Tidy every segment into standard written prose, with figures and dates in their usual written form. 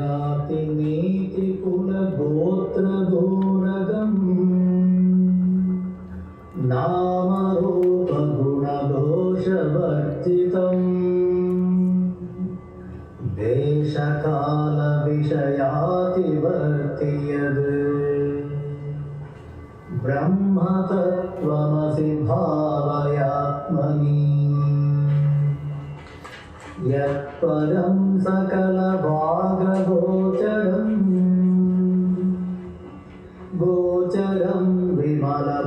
जाति नीति कुल गोत्र गोरगम नाम रूप गुण दोष वर्जितम् देश काल विषयातिवर्ति यद् ब्रह्म तत्त्वमसि भावयात्मनि यत्परं गोचरं विमलबोधचक्षुषः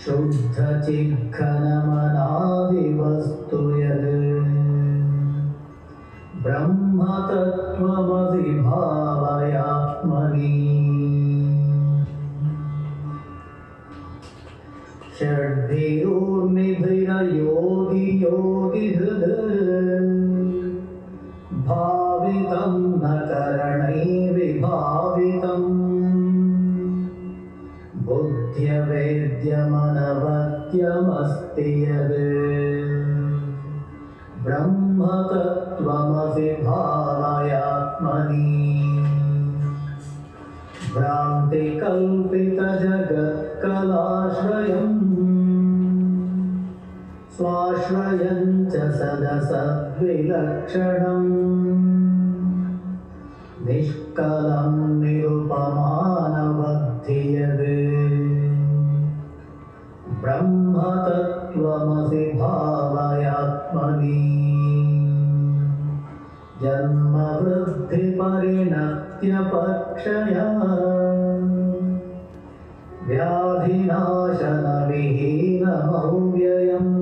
शुद्धचित्घनमनादिवस्तु यद् ब्रह्म तत्त्वमसि भावयात्मनि षड्भिर्निधिरयोगि योगिहृद् भावितं न करणैर्विभावितम् बुद्ध्यवेद्यमनवद्यमस्ति यद् ब्रह्म तत्त्वमसि भावयात्मनि भ्रान्तिकल्पितजगत्कलाश्रयम् स्वाश्रयं च सदसद्विलक्षणम् निष्कलं निरुपमानवद्धि यद् ब्रह्म तत्त्वमसि भावयात्मनि जन्मवृद्धिपरिणत्यपक्षया व्याधिनाशनविहीनमव्ययम्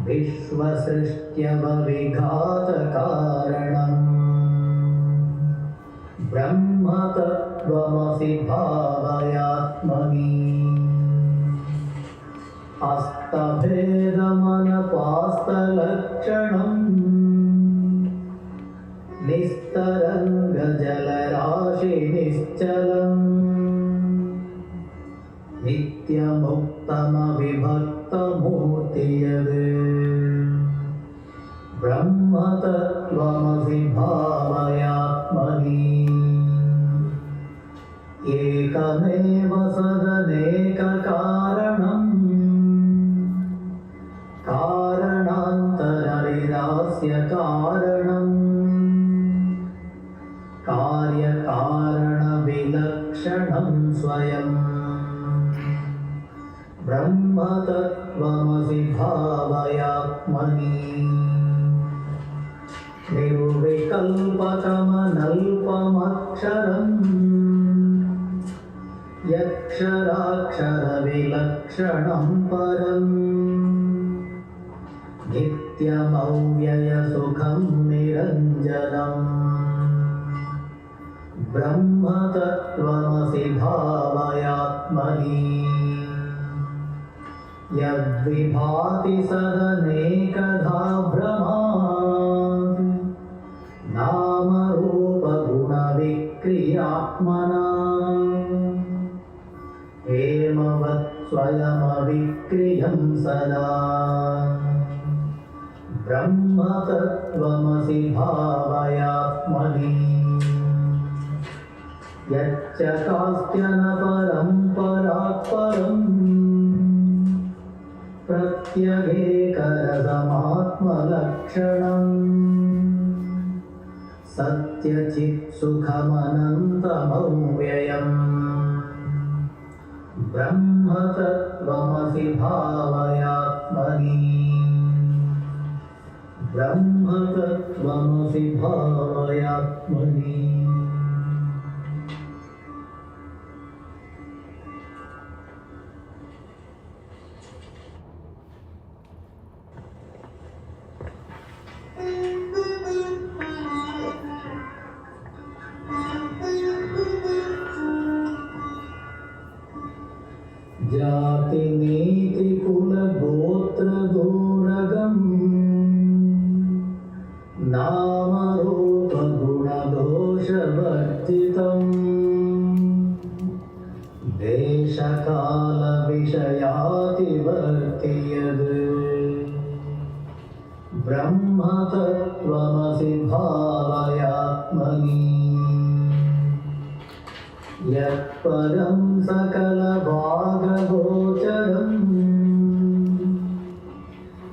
विश्वसृष्ट्यवविघातकारणम् ब्रह्म तत्त्वमसि भावयात्मनि हस्तभेदमनपास्तलक्षणम् निस्तरङ्गजलराशिनिश्चलम् नित्यमुक्तमविभक्तमूर्ति यद् ब्रह्म तत्त्वमसि भावयात्मनि एकमेव सदनेककारणम् कारणान्तरनिरास्य कारणम् कार्यकारणविलक्षणं स्वयं ब्रह्म तत्त्वमसि भावयात्मनि निर्विकल्पकमनल्पमक्षरम् यक्षराक्षरविलक्षणं परम् नित्यमव्ययसुखं निरञ्जनम् ब्रह्म तत्त्वमसि भावयात्मनि यद्विभाति सदनेकधा भ्रमात् नामरूपगुणविक्रियात्मना हेमवत् स्वयमविक्रियं सदा ब्रह्म तत्त्वमसि भावयात्मनि यच्च कास्त्यन परम्परात् परम् प्रत्यगेकरसमात्मलक्षणम् सत्यचित्सुखमनन्तमव्ययम् ब्रह्म तत्त्वमसि भावयात्मनि ब्रह्म तत्त्वमसि भावयात्मनि जाति नीति कुल गोत्र गोरगम नाम रूप गुण दोष वर्जितम् देश काल विषयातिवर्ति यद् ब्रह्मतत्त्वमसि भावयात्मनि यत्पदं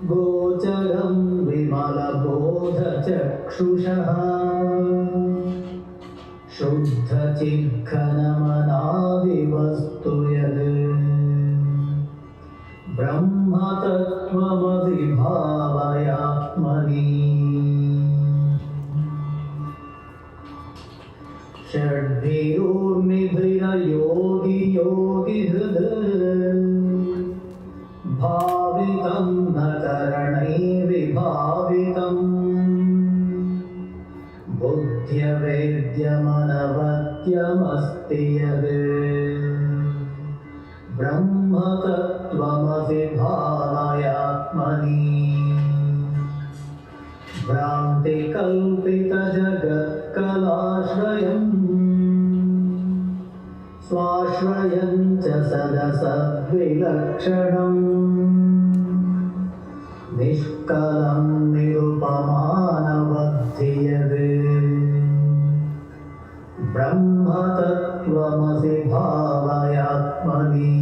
गोचरं विमलबोधचक्षुषः शुद्धचिद्घनमनादिवस्तु यद् ब्रह्मतत्त्वमसि भावयात्मनि षड्भिर्निधिरयोगिहृद् भावितं न करणैर्विभावितम् बुद्ध्यवेद्यमनवद्यमस्ति यद् ब्रह्मतत्त्वमसि भावयात्मनि भ्रान्तिकल्पितजगत्कलाश्रयम् स्वाश्रयं च सदसद्विलक्षणम् निष्कलं निरुपमानवद्धि यद् ब्रह्मतत्त्वमसि भावयात्मनि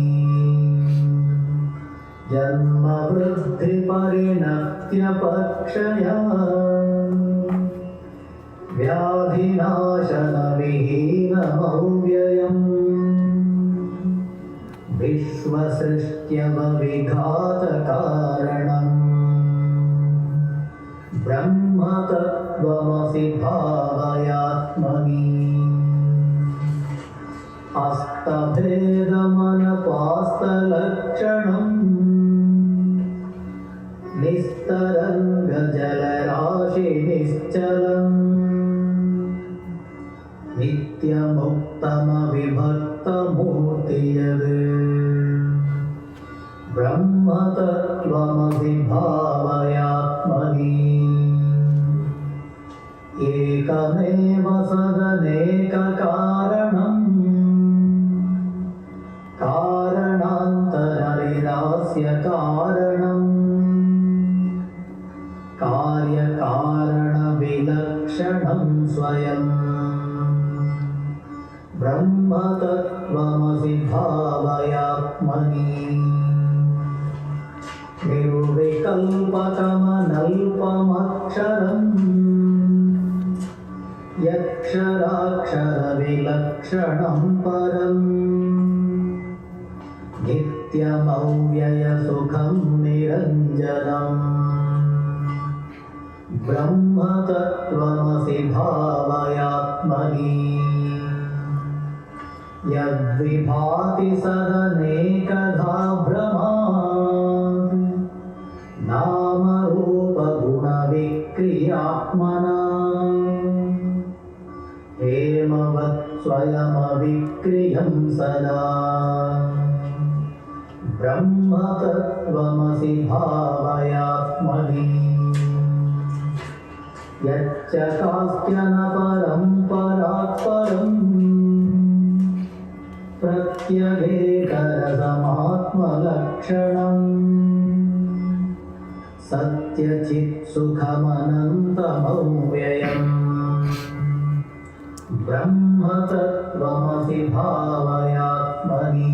जन्मवृद्धिपरिणत्यपक्षया व्याधिनाशनविहीनमव्ययम् विश्वसृष्ट्यवविघातकारणम् ब्रह्मतत्त्वमसि भावयात्मनि हस्तभेदमनपास्तलक्षणम् निस्तरङ्गजलराशिनिश्चलम् नित्यमुक्तमविभक्तमूर्ति यद् ब्रह्मतत्त्वमसि भावयात्मनि एकमेव सदनेककारणम् कारणान्तरविनास्य कारणम् कार्यकारणविलक्षणं स्वयम् ब्रह्मतत्त्वमसि भावयात्मनि निर्विकल्पकमनल्पमक्षरम् यक्षराक्षरविलक्षणं परम् नित्यमव्ययसुखं निरञ्जनम् ब्रह्मतत्त्वमसि भावयात्मनि यद्विभाति सदनेकधा भ्रमात् नामरूपगुणविक्रियात्मना हेमवत् स्वयमविक्रियं सदा ब्रह्मतत्त्वमसि भावयात्मनि यच्च कास्त्यन परं प्रत्यगेकरसमात्मलक्षणम् सत्यचित्सुखमनन्तमव्ययम् ब्रह्मतत्त्वमसि भावयात्मनि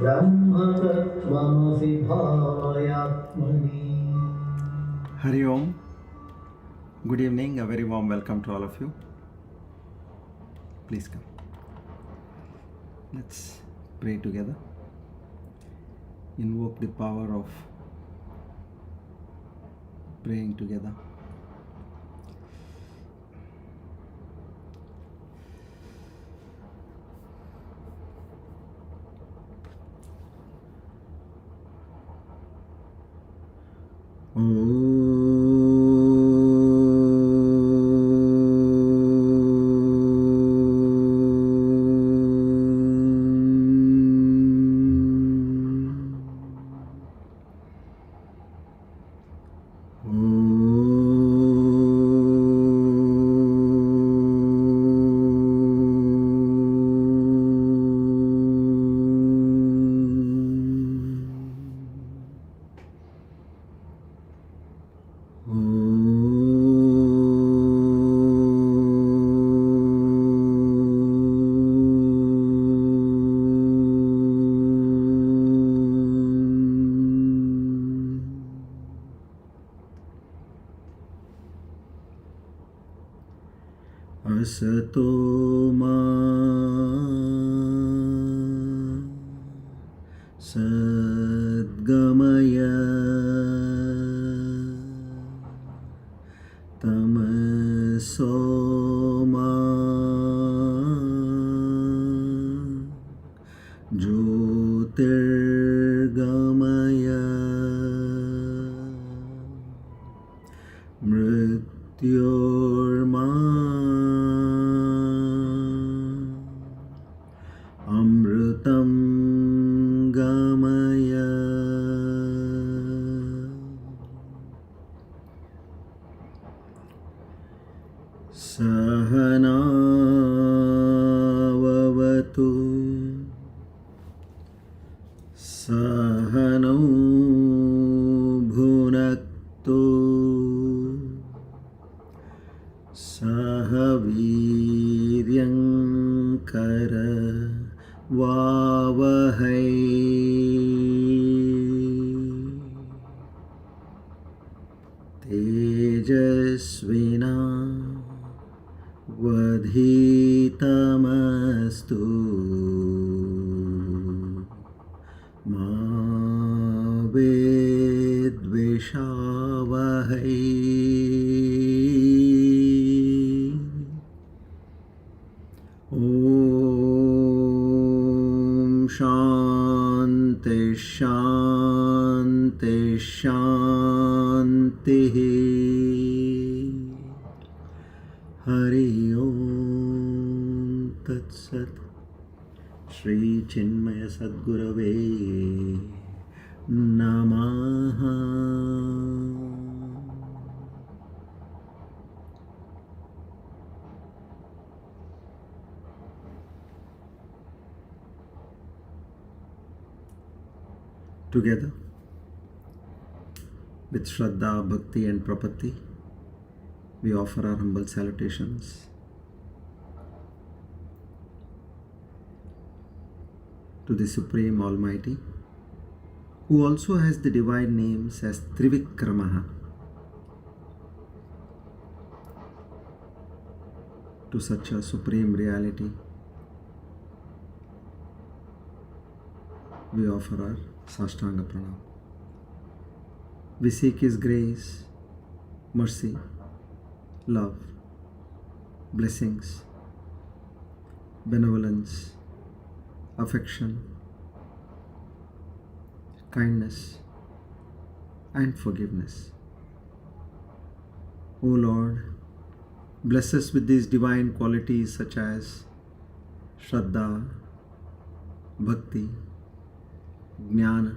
ब्रह्मतत्त्वमसि भावयात्मनि. Hari Om. Good evening, a very warm welcome to all of you. Please come. Let's pray together. Invoke the power of praying together. Asato ma sadgamaya tamaso ma jyotirgamaya mrityorma amritam gamaya. Sahana vavatu sahano bhunaktu sahaviryankara vavahai tejasvina vadhitamastu ma vedvishavahai. Om Shanti Shanti Shanti. Hari Om Tat Sat. Shri Chinmaya Sadgurave Namaha. Together, with Shraddha, Bhakti and Prapatti, we offer our humble salutations to the Supreme Almighty, who also has the divine names as Trivikrama. To such a supreme reality, we offer our Sashtanga Pranam. We seek His grace, mercy, love, blessings, benevolence, affection, kindness, and forgiveness. O Lord, bless us with these divine qualities such as Shraddha, Bhakti, Jnana,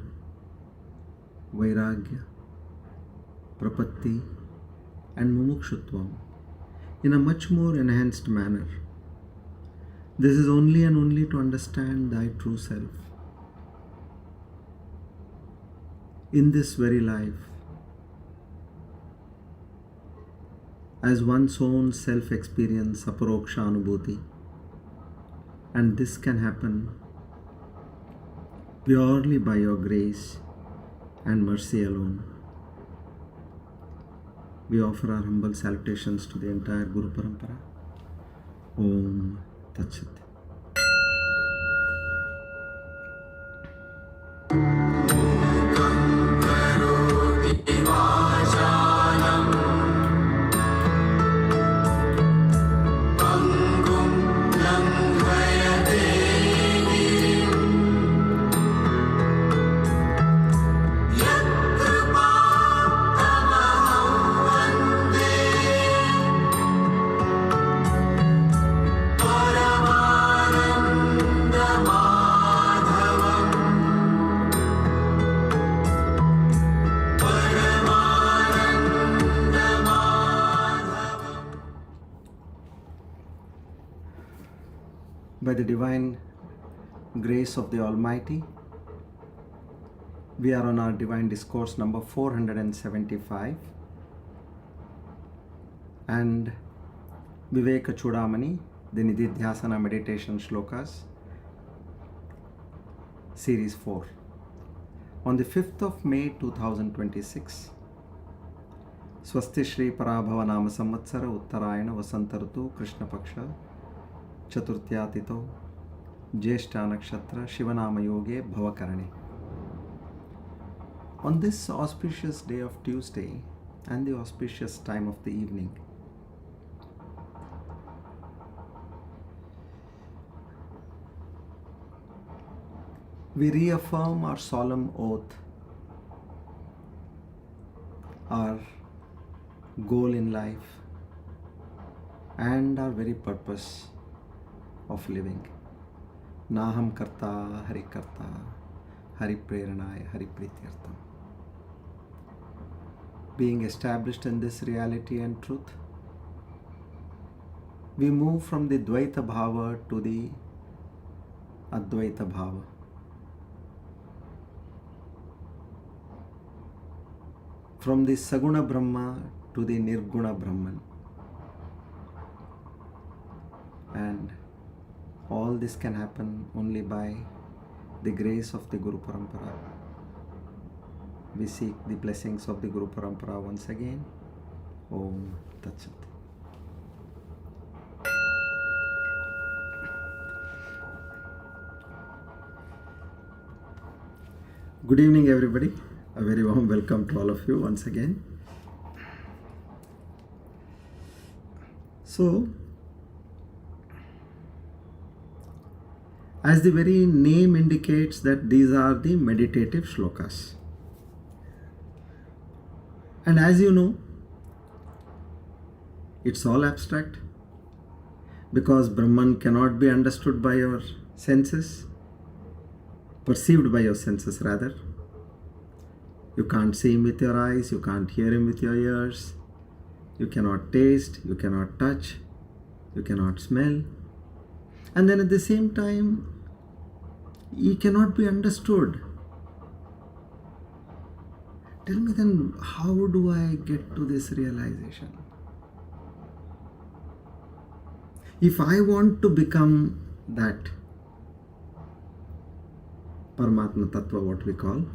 Vairagya, Prapatti, and Mumukshutvam in a much more enhanced manner. This is only and only to understand Thy true self. In this very life, as one's own self-experience, aparoksha anubhuti, and this can happen purely by Your grace and mercy alone. We offer our humble salutations to the entire Guru Parampara. Om Tat Sat. By the divine grace of the Almighty, we are on our Divine Discourse number 475, and VIVEKA CHOODAMANI, the Nidhidhyasana meditation shlokas, series 4. On the 5th of May 2026, Swasti Shri Parabhava Nama Samvatsara Uttarayana Vasantartu Krishna Paksha Chaturtyatito Jyeshta Nakshatra Shivanama Yoge Bhavakarane. On this auspicious day of Tuesday and the auspicious time of the evening, we reaffirm our solemn oath, our goal in life, and our very purpose of living. Naham karta hari karta, hari preranaya, hari prityartam. Being established in this reality and truth, we move from the Dvaita Bhava to the Advaita Bhava. From the Saguna Brahma to the Nirguna Brahman. And all this can happen only by the grace of the Guru Parampara. We seek the blessings of the Guru Parampara once again. Om Tat Sat. Good evening, everybody. A very warm welcome to all of you once again. So, as the very name indicates, that these are the meditative shlokas. And as you know, it's all abstract, because Brahman cannot be understood by your senses, perceived by your senses rather. You can't see him with your eyes, you can't hear him with your ears, you cannot taste, you cannot touch, you cannot smell. And then at the same time, he cannot be understood. Tell me then, how do I get to this realization? If I want to become that Paramatma Tattva, what we call,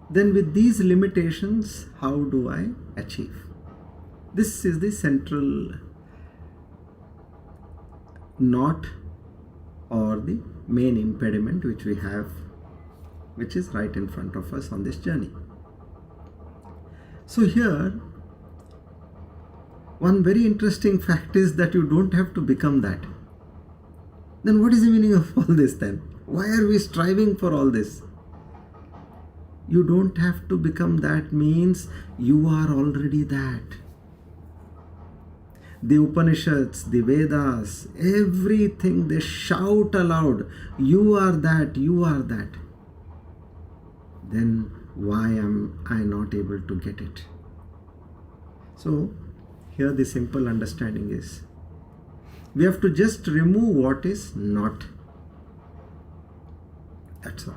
then with these limitations, how do I achieve? This is the central knot or the main impediment which we have, which is right in front of us on this journey. So here, one very interesting fact is that you don't have to become that. Then what is the meaning of all this then? Why are we striving for all this? You don't have to become that means you are already that. The Upanishads, the Vedas, everything, they shout aloud, you are that, you are that. Then why am I not able to get it? So here the simple understanding is, we have to just remove what is not. That's all.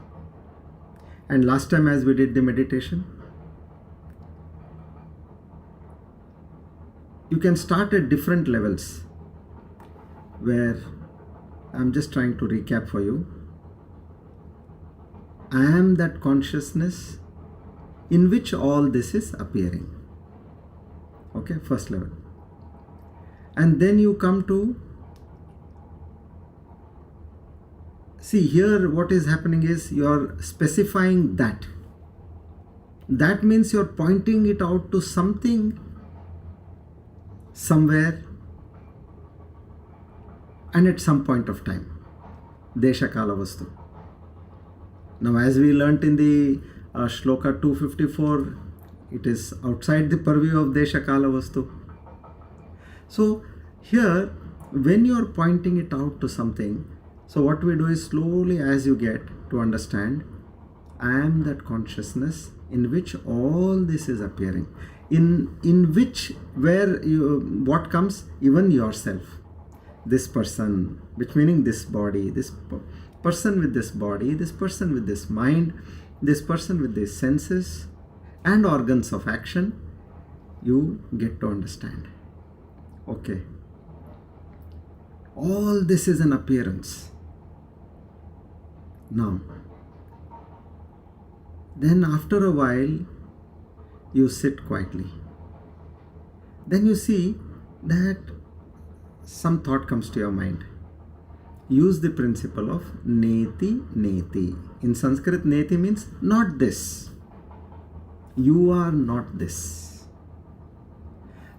And last time as we did the meditation, you can start at different levels, where I'm just trying to recap for you. I am that consciousness in which all this is appearing. Okay, first level. And then you come to, see here what is happening is you are specifying that. That means you are pointing it out to something, somewhere, and at some point of time. Desha Kala Vastu. Now as we learnt in the shloka 254, it is outside the purview of Desha Kala Vastu. So here, when you are pointing it out to something, so what we do is slowly as you get to understand, I am that consciousness in which all this is appearing. In which, where you, what comes? Even yourself. This person, which meaning this body, this person with this body, this person with this mind, this person with these senses and organs of action, you get to understand. Okay, all this is an appearance. Now, then after a while, you sit quietly. Then you see that some thought comes to your mind. Use the principle of Neti, Neti. In Sanskrit, Neti means not this. You are not this.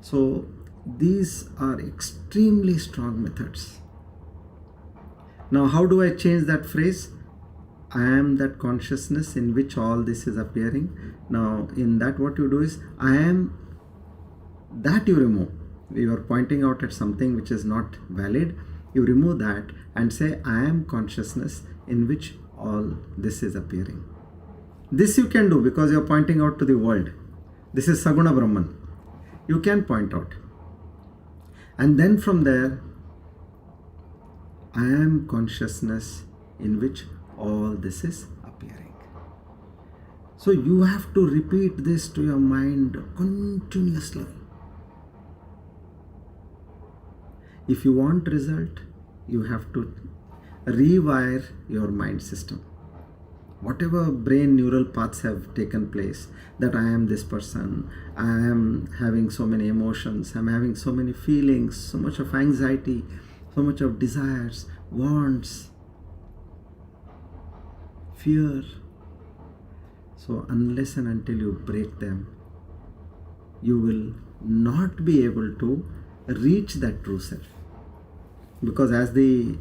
So, these are extremely strong methods. Now, how do I change that phrase? I am that consciousness in which all this is appearing. Now, in that, what you do is, I am that you remove. You are pointing out at something which is not valid. You remove that and say, I am consciousness in which all this is appearing. This you can do because you are pointing out to the world. This is Saguna Brahman. You can point out. And then from there, I am consciousness in which all this is appearing. So you have to repeat this to your mind continuously. If you want result, you have to rewire your mind system. Whatever brain neural paths have taken place, that I am this person, I am having so many emotions, I am having so many feelings, so much of anxiety, so much of desires, wants, fear. So unless and until you break them, you will not be able to reach that true self. Because as the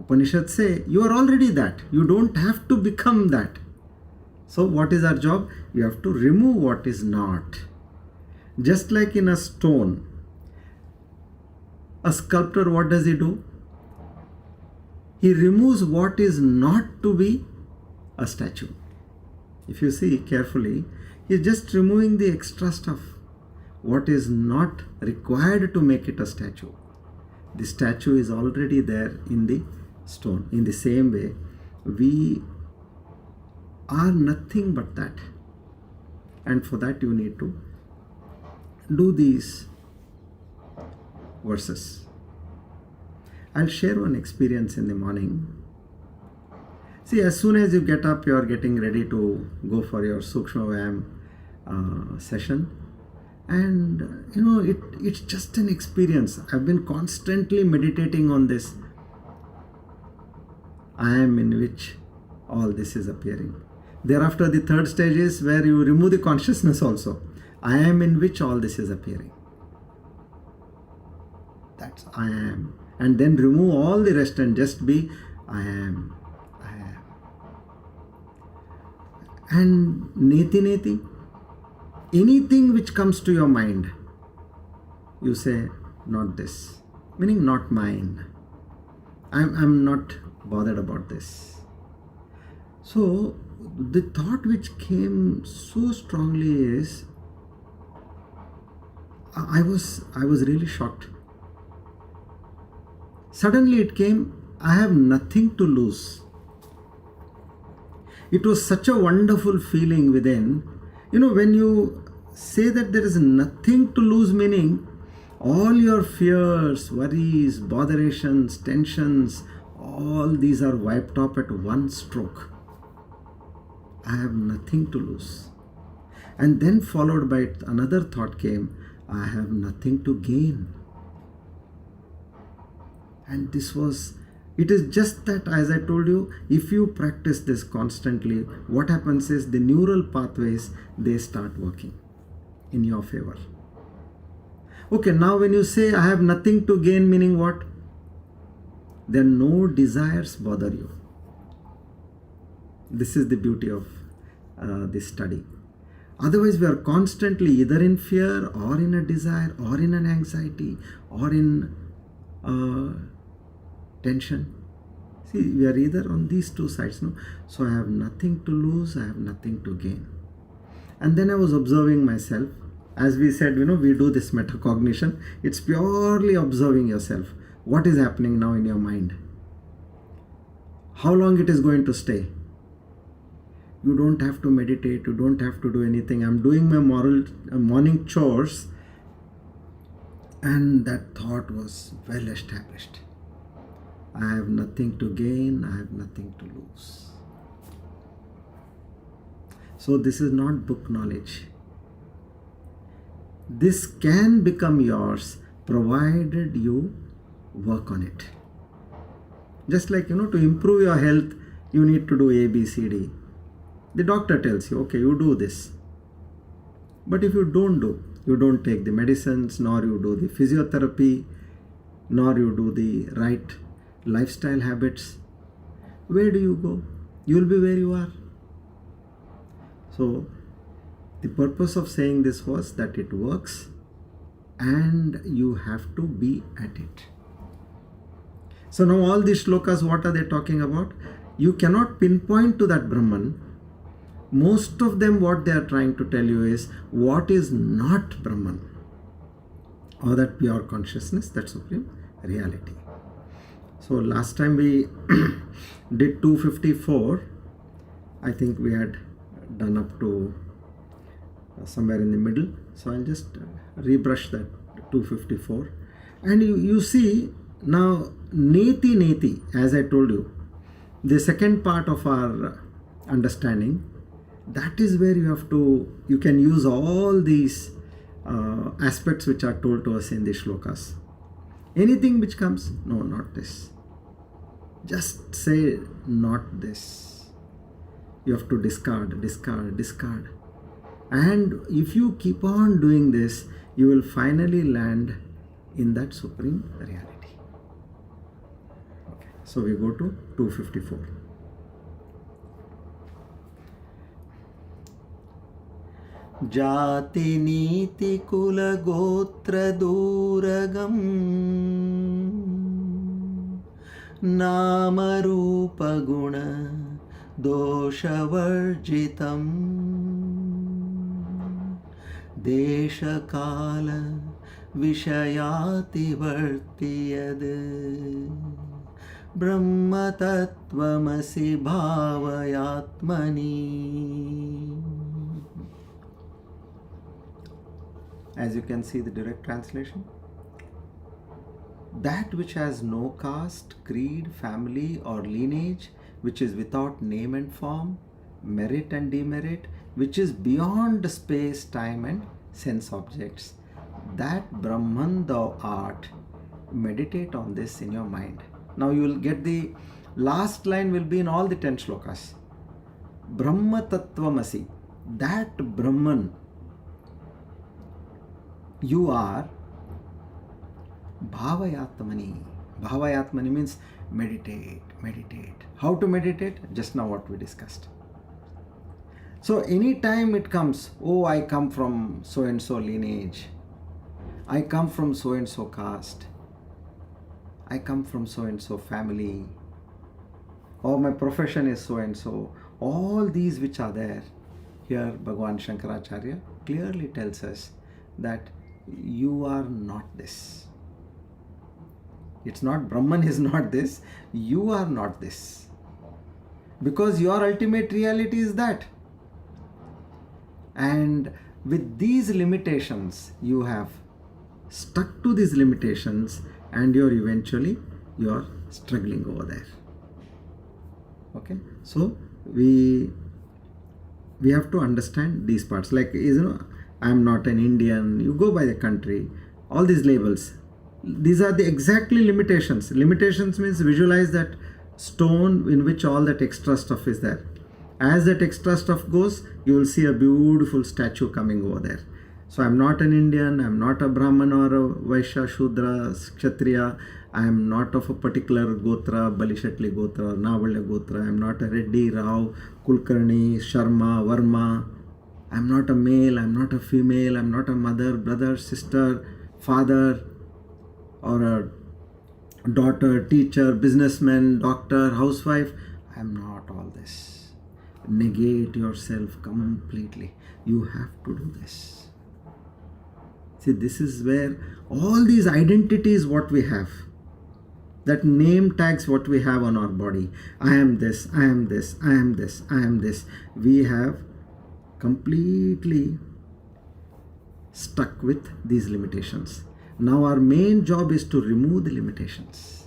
Upanishads say, you are already that. You don't have to become that. So what is our job? You have to remove what is not. Just like in a stone, a sculptor, what does he do? He removes what is not to be a statue. If you see carefully, he is just removing the extra stuff, what is not required to make it a statue. The statue is already there in the stone. In the same way, we are nothing but that. And for that you need to do these verses. I'll share one experience in the morning. See, as soon as you get up, you are getting ready to go for your Sukshma Vyam session. And it's just an experience. I've been constantly meditating on this. I am in which all this is appearing. Thereafter, the third stage is where you remove the consciousness also. I am in which all this is appearing. That's I am. And then remove all the rest and just be I am. I am. And Neti Neti. Anything which comes to your mind, you say, not this, meaning not mine. I'm not bothered about this. So the thought which came so strongly is, I was really shocked. Suddenly it came, I have nothing to lose. It was such a wonderful feeling within. When you say that there is nothing to lose, meaning all your fears, worries, botherations, tensions, all these are wiped off at one stroke. I have nothing to lose. And then followed by another thought came, I have nothing to gain. And it is just that, as I told you, if you practice this constantly, what happens is the neural pathways, they start working in your favor. Okay, now when you say, I have nothing to gain, meaning what? Then no desires bother you. This is the beauty of this study. Otherwise, we are constantly either in fear or in a desire or in an anxiety or in tension. See, we are either on these two sides. No? So I have nothing to lose, I have nothing to gain. And then I was observing myself. As we said, we do this metacognition. It's purely observing yourself. What is happening now in your mind? How long it is going to stay? You don't have to meditate. You don't have to do anything. I'm doing my morning chores. And that thought was well established. I have nothing to gain, I have nothing to lose. So this is not book knowledge. This can become yours provided you work on it. Just like, to improve your health, you need to do A, B, C, D. The doctor tells you, okay, you do this. But if you don't take the medicines, nor you do the physiotherapy, nor you do the right lifestyle habits, where do you go? You will be where you are. So, the purpose of saying this was that it works and you have to be at it. So now all these shlokas, what are they talking about? You cannot pinpoint to that Brahman. Most of them, what they are trying to tell you is what is not Brahman, or that pure consciousness, that supreme reality. So last time we did 254, I think we had done up to somewhere in the middle. So I'll just rebrush that 254. And you see now Neti, as I told you, the second part of our understanding, that is where you can use all these aspects which are told to us in the shlokas. Anything which comes, no, not this. Just say not this. You have to discard. And if you keep on doing this, you will finally land in that supreme reality. Okay. So we go to 254. Jati niti kula gotra duragam nama rupa guna doshavarjitam desha kala vishayati vartiyad brahma tattvamasi bhavayatmani. As you can see, the direct translation, that which has no caste, creed, family or lineage, which is without name and form, merit and demerit, which is beyond space, time and sense objects, that Brahman thou art. Meditate on this in your mind. Now you will get the last line will be in all the 10 shlokas. Brahma tattvamasi, that Brahman you are. Bhavayatmani. Bhavayatmani means meditate. How to meditate? Just now what we discussed. So anytime it comes, oh, I come from so and so lineage, I come from so and so caste, I come from so and so family, or my profession is so and so, all these which are there, here Bhagavan Shankaracharya clearly tells us that you are not this. It's not Brahman is not this, you are not this. Because your ultimate reality is that. And with these limitations, you have stuck to these limitations and you're struggling over there. Okay, so we have to understand these parts. Like, I am not an Indian, you go by the country, all these labels. These are the exactly limitations. Limitations means visualize that stone in which all that extra stuff is there. As that extra stuff goes, you will see a beautiful statue coming over there. So I am not an Indian, I am not a Brahman or a Vaishya, Shudra, Kshatriya, I am not of a particular Gotra, Balishatli Gotra, Navalya Gotra, I am not a Reddy, Rao, Kulkarni, Sharma, Varma, I am not a male, I am not a female, I am not a mother, brother, sister, father, or a daughter, teacher, businessman, doctor, housewife. I am not all this. Negate yourself completely. You have to do this. See, this is where all these identities what we have, that name tags what we have on our body. I am this, I am this, I am this, I am this. We have completely stuck with these limitations. Now our main job is to remove the limitations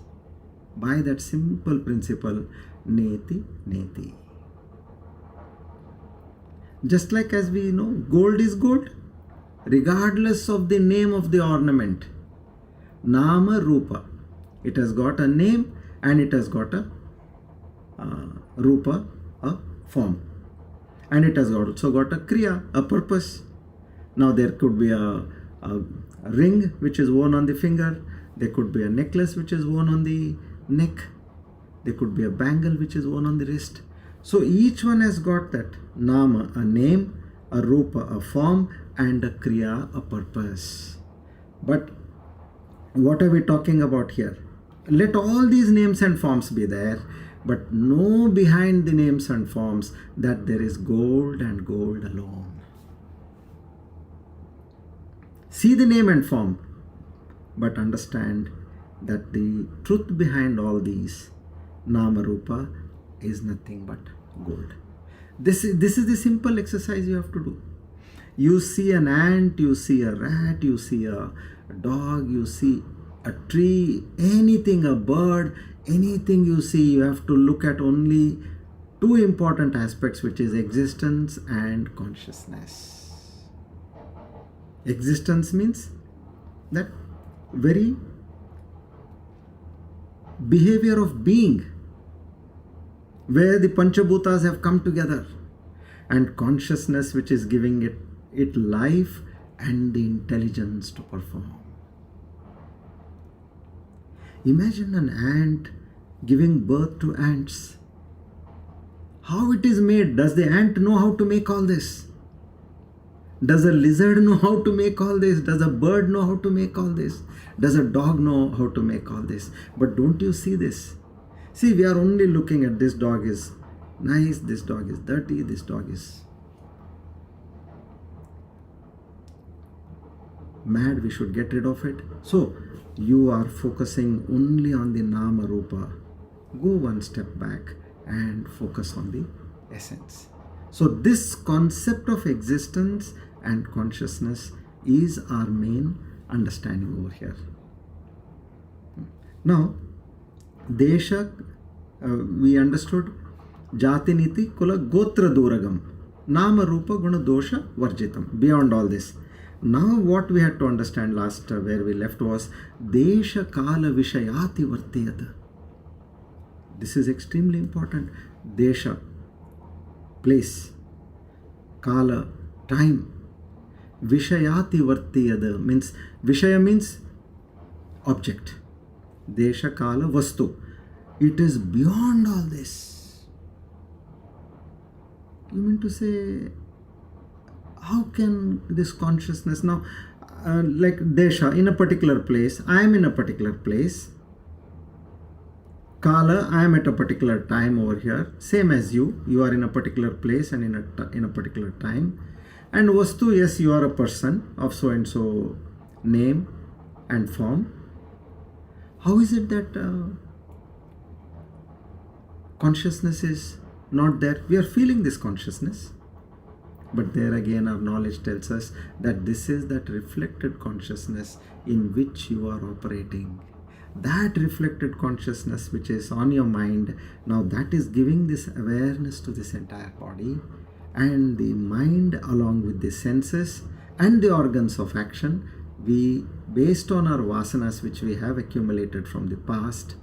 by that simple principle, Neti, Neti. Just like as we know, gold is gold, regardless of the name of the ornament. Nama Rupa. It has got a name and it has got a Rupa, a form. And it has also got a Kriya, a purpose. Now there could be a ring which is worn on the finger. There could be a necklace which is worn on the neck. There could be a bangle which is worn on the wrist. So each one has got that Nama, a name, a Rupa, a form, and a Kriya, a purpose. But what are we talking about here? Let all these names and forms be there, but know behind the names and forms that there is gold and gold alone. See the name and form, but understand that the truth behind all these Nama Rupa is nothing but gold. This is the simple exercise you have to do. You see an ant, you see a rat, you see a dog, you see a tree, anything, a bird, anything you see, you have to look at only two important aspects, which is existence and consciousness. Existence means that very behavior of being, where the Panchabhutas have come together, and consciousness which is giving it life and the intelligence to perform. Imagine an ant giving birth to ants. How it is made? Does the ant know how to make all this? Does a lizard know how to make all this? Does a bird know how to make all this? Does a dog know how to make all this? But don't you see this? See, we are only looking at this dog is nice, this dog is dirty, this dog is mad, we should get rid of it. So, you are focusing only on the Nama Rupa. Go one step back and focus on the essence. So, this concept of existence and consciousness is our main understanding over here. Now, Desha, we understood Jati Niti Kula Gotra Duragam, Nama Rupa Guna Dosha Varjitam. Beyond all this. Now what we had to understand last where we left was Desha Kala Vishayati Vartiyata. This is extremely important. Desha, place, Kala, time. Vishayati Vartiyada means, Vishaya means object. Desha Kala Vastu. It is beyond all this. You mean to say, how can this consciousness now, like Desha, in a particular place, I am in a particular place. Kala, I am at a particular time over here, same as you are in a particular place and in a particular time. And Vastu, yes, you are a person of so and so name and form. How is it that consciousness is not there? We are feeling this consciousness. But there again our knowledge tells us that this is that reflected consciousness in which you are operating. That reflected consciousness which is on your mind, now that is giving this awareness to this entire body, and the mind along with the senses and the organs of action, we, based on our vasanas which we have accumulated from the past,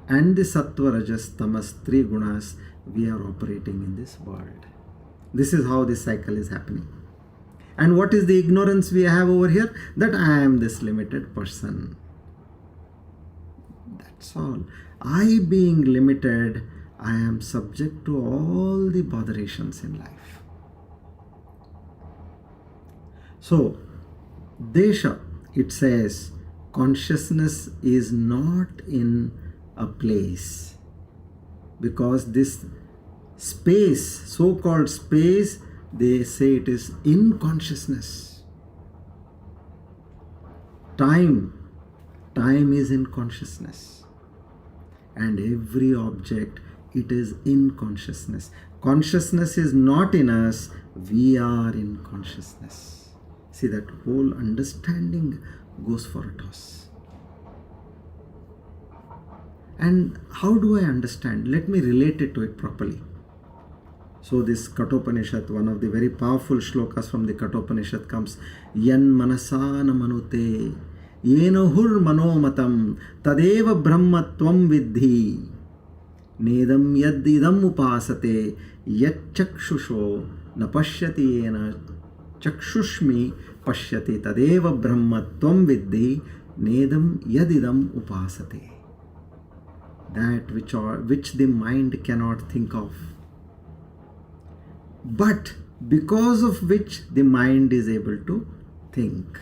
and the sattva, rajas, tamas, three gunas, we are operating in this world. This is how this cycle is happening. And what is the ignorance we have over here? That I am this limited person. That's all. I being limited, I am subject to all the botherations in life. So, Desha, it says, consciousness is not in a place. Because this space, so-called space, they say it is in consciousness. Time is in consciousness. And every object, it is in consciousness. Consciousness is not in us, we are in consciousness. See, that whole understanding goes for a toss. And how do I understand? Let me relate it to it properly. So this Kathopanishad, one of the very powerful shlokas from the Kathopanishad comes, Yan manasana manute, yenahur manomatam, tadeva brahmatvam vidhi, nedam yadidam upasate, yat chakshusho na pashyati yena chakshushmi pashyati, tadeva brahmatvam vidhi, nedam yadidam upasate. That which the mind cannot think of, but because of which the mind is able to think.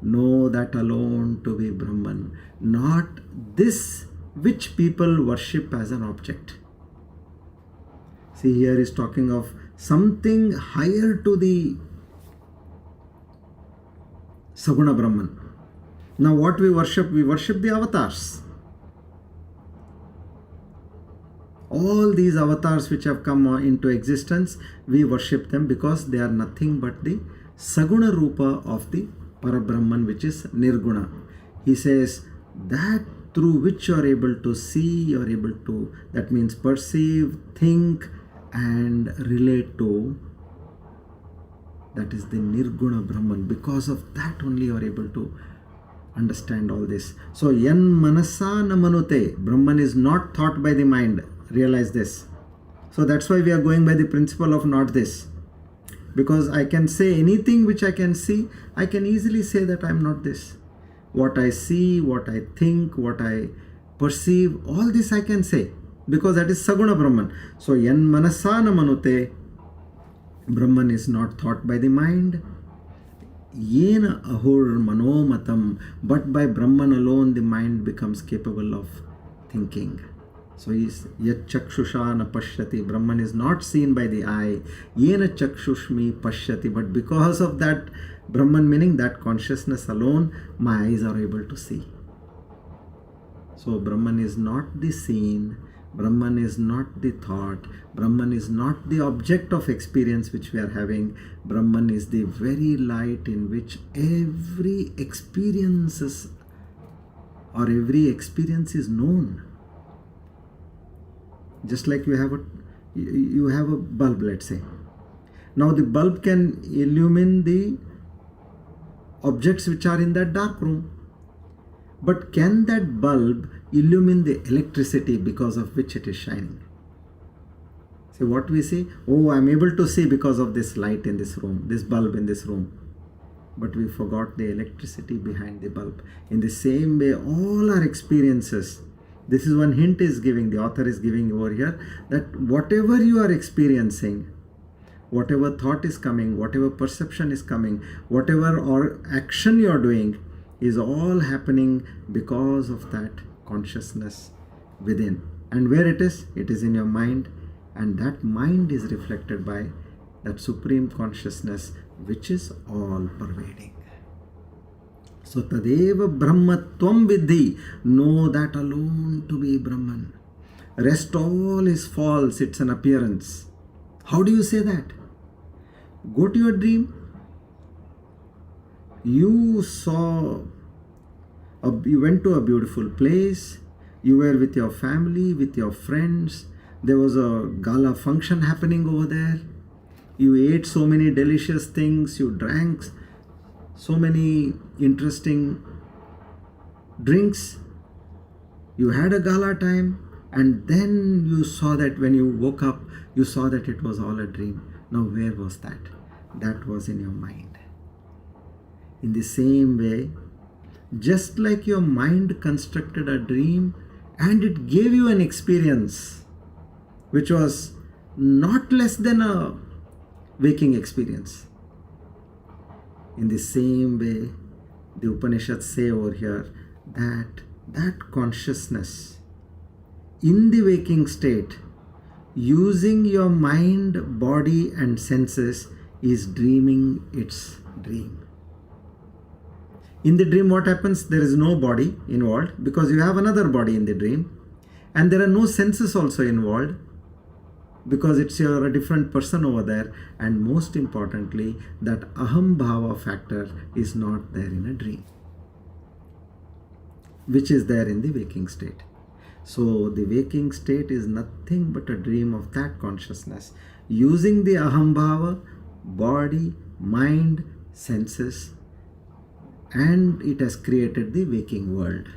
Know that alone to be Brahman, not this which people worship as an object. See, here is talking of something higher to the Saguna Brahman. Now what we worship the avatars. All these avatars which have come into existence, we worship them because they are nothing but the Saguna Rupa of the Parabrahman, which is Nirguna. He says that through which you are able to see, you are able to, that means perceive, think and relate to, that is the Nirguna Brahman. Because of that only you are able to understand all this. So, Yan Manasa na Manute, Brahman is not thought by the mind. Realize this. So that's why we are going by the principle of not this. Because I can say anything which I can see, I can easily say that I am not this. What I see, what I think, what I perceive, all this I can say. Because that is Saguna Brahman. So Yan Manasana Manute, Brahman is not thought by the mind. Yena Ahur Manomatam, but by Brahman alone the mind becomes capable of thinking. So is Yat Chakshusha na Pashyati, Brahman is not seen by the eye. Yena Chakshushmi Pashyati, but because of that Brahman, meaning that consciousness alone, my eyes are able to see. So Brahman is not the seen, Brahman is not the thought, Brahman is not the object of experience which we are having. Brahman is the very light in which every experience is known. Just like you have a bulb, let's say. Now the bulb can illumine the objects which are in that dark room. But can that bulb illumine the electricity because of which it is shining? See what we see? Oh, I am able to see because of this light in this room, this bulb in this room. But we forgot the electricity behind the bulb. In the same way, all our experiences, this is one hint is giving, the author is giving over here, that whatever you are experiencing, whatever thought is coming, whatever perception is coming, whatever or action you are doing, is all happening because of that consciousness within. And where it is? It is in your mind, and that mind is reflected by that supreme consciousness which is all pervading. So Tadeva Brahmatvam Vidhi, know that alone to be Brahman. Rest all is false, it's an appearance. How do you say that? Go to your dream. You went to a beautiful place, you were with your family, with your friends, there was a gala function happening over there, you ate so many delicious things, you drank so many interesting drinks, you had a gala time, and then you saw that when you woke up, you saw that it was all a dream. Now where was that? That was in your mind. In the same way, just like your mind constructed a dream and it gave you an experience which was not less than a waking experience. In the same way, the Upanishads say over here that consciousness in the waking state, using your mind, body and senses, is dreaming its dream. In the dream, what happens? There is no body involved because you have another body in the dream, and there are no senses also involved because you're a different person over there. And most importantly, that aham bhava factor is not there in a dream, which is there in the waking state. So the waking state is nothing but a dream of that consciousness, using the aham bhava, body, mind, senses, and it has created the waking world,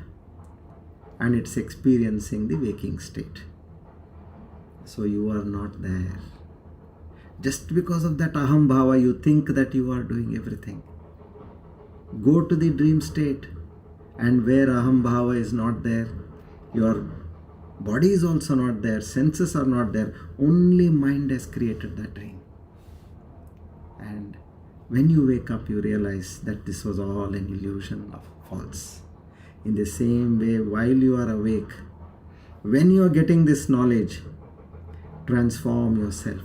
and it's experiencing the waking state. So you are not there. Just because of that aham bhava, you think that you are doing everything. Go to the dream state, and where aham bhava is not there, your body is also not there, senses are not there, only mind has created that dream. And when you wake up, you realize that this was all an illusion of false. In the same way, while you are awake, when you are getting this knowledge, transform yourself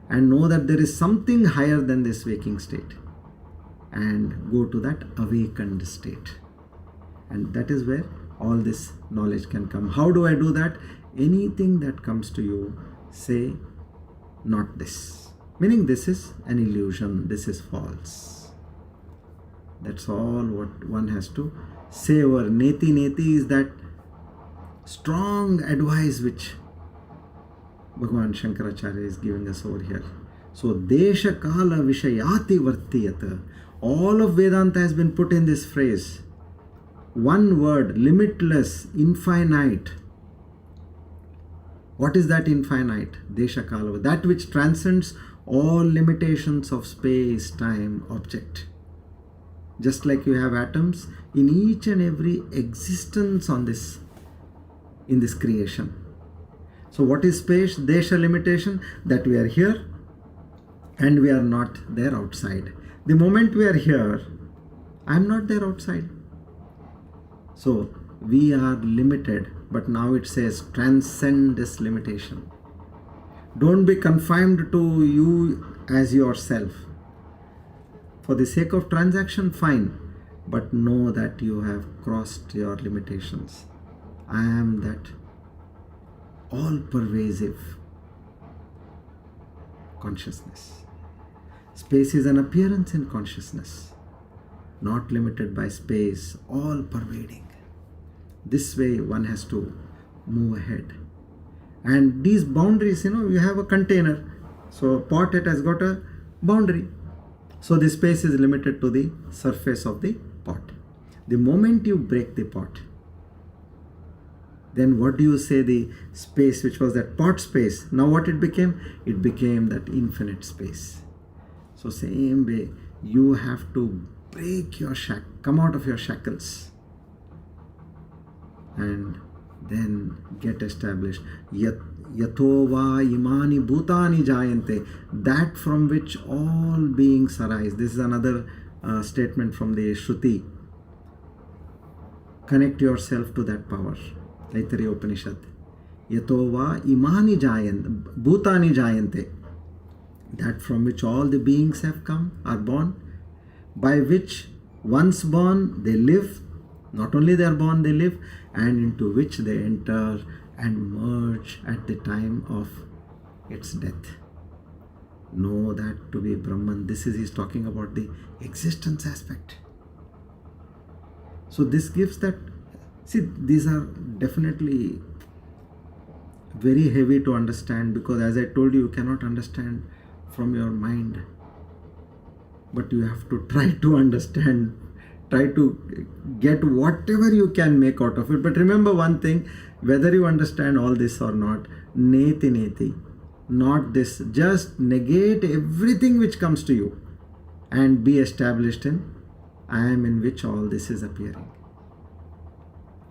and know that there is something higher than this waking state, and go to that awakened state. And that is where all this knowledge can come. How do I do that? Anything that comes to you, say, not this. Meaning this is an illusion, this is false. That's all what one has to say over. Neti, neti is that strong advice which Bhagavan Shankaracharya is giving us over here. So, desha kala vishayati vartiyata. All of Vedanta has been put in this phrase. One word, limitless, infinite. What is that infinite? Desha kala, that which transcends all limitations of space, time, object. Just like you have atoms in each and every existence on this, in this creation. So what is space? Desha, limitation, that we are here and we are not there outside. The moment we are here, I am not there outside. So we are limited, but now it says transcend this limitation. Don't be confined to you as yourself. For the sake of transaction, fine, but know that you have crossed your limitations. I am that all-pervasive consciousness. Space is an appearance in consciousness, not limited by space, all-pervading. This way one has to move ahead. And these boundaries, you have a container. So pot, it has got a boundary. So the space is limited to the surface of the pot. The moment you break the pot, then what do you say? The space which was that pot space, now what it became? It became that infinite space. So same way, you have to break your come out of your shackles and then get established. Yato va imani bhutani jayante, that from which all beings arise. This is another statement from the Shruti. Connect yourself to that power. Taittiriya Upanishad. Yato va imani jayante, bhutani jayante, that from which all the beings have come, are born, by which once born they live. Not only they are born, they live, and into which they enter and merge at the time of its death. Know that to be Brahman. This is, he's talking about the existence aspect. So this gives that, see, these are definitely very heavy to understand, because as I told you, you cannot understand from your mind, but you have to try to understand. Try to get whatever you can make out of it. But remember one thing, whether you understand all this or not, neti neti, not this. Just negate everything which comes to you and be established in I am, in which all this is appearing.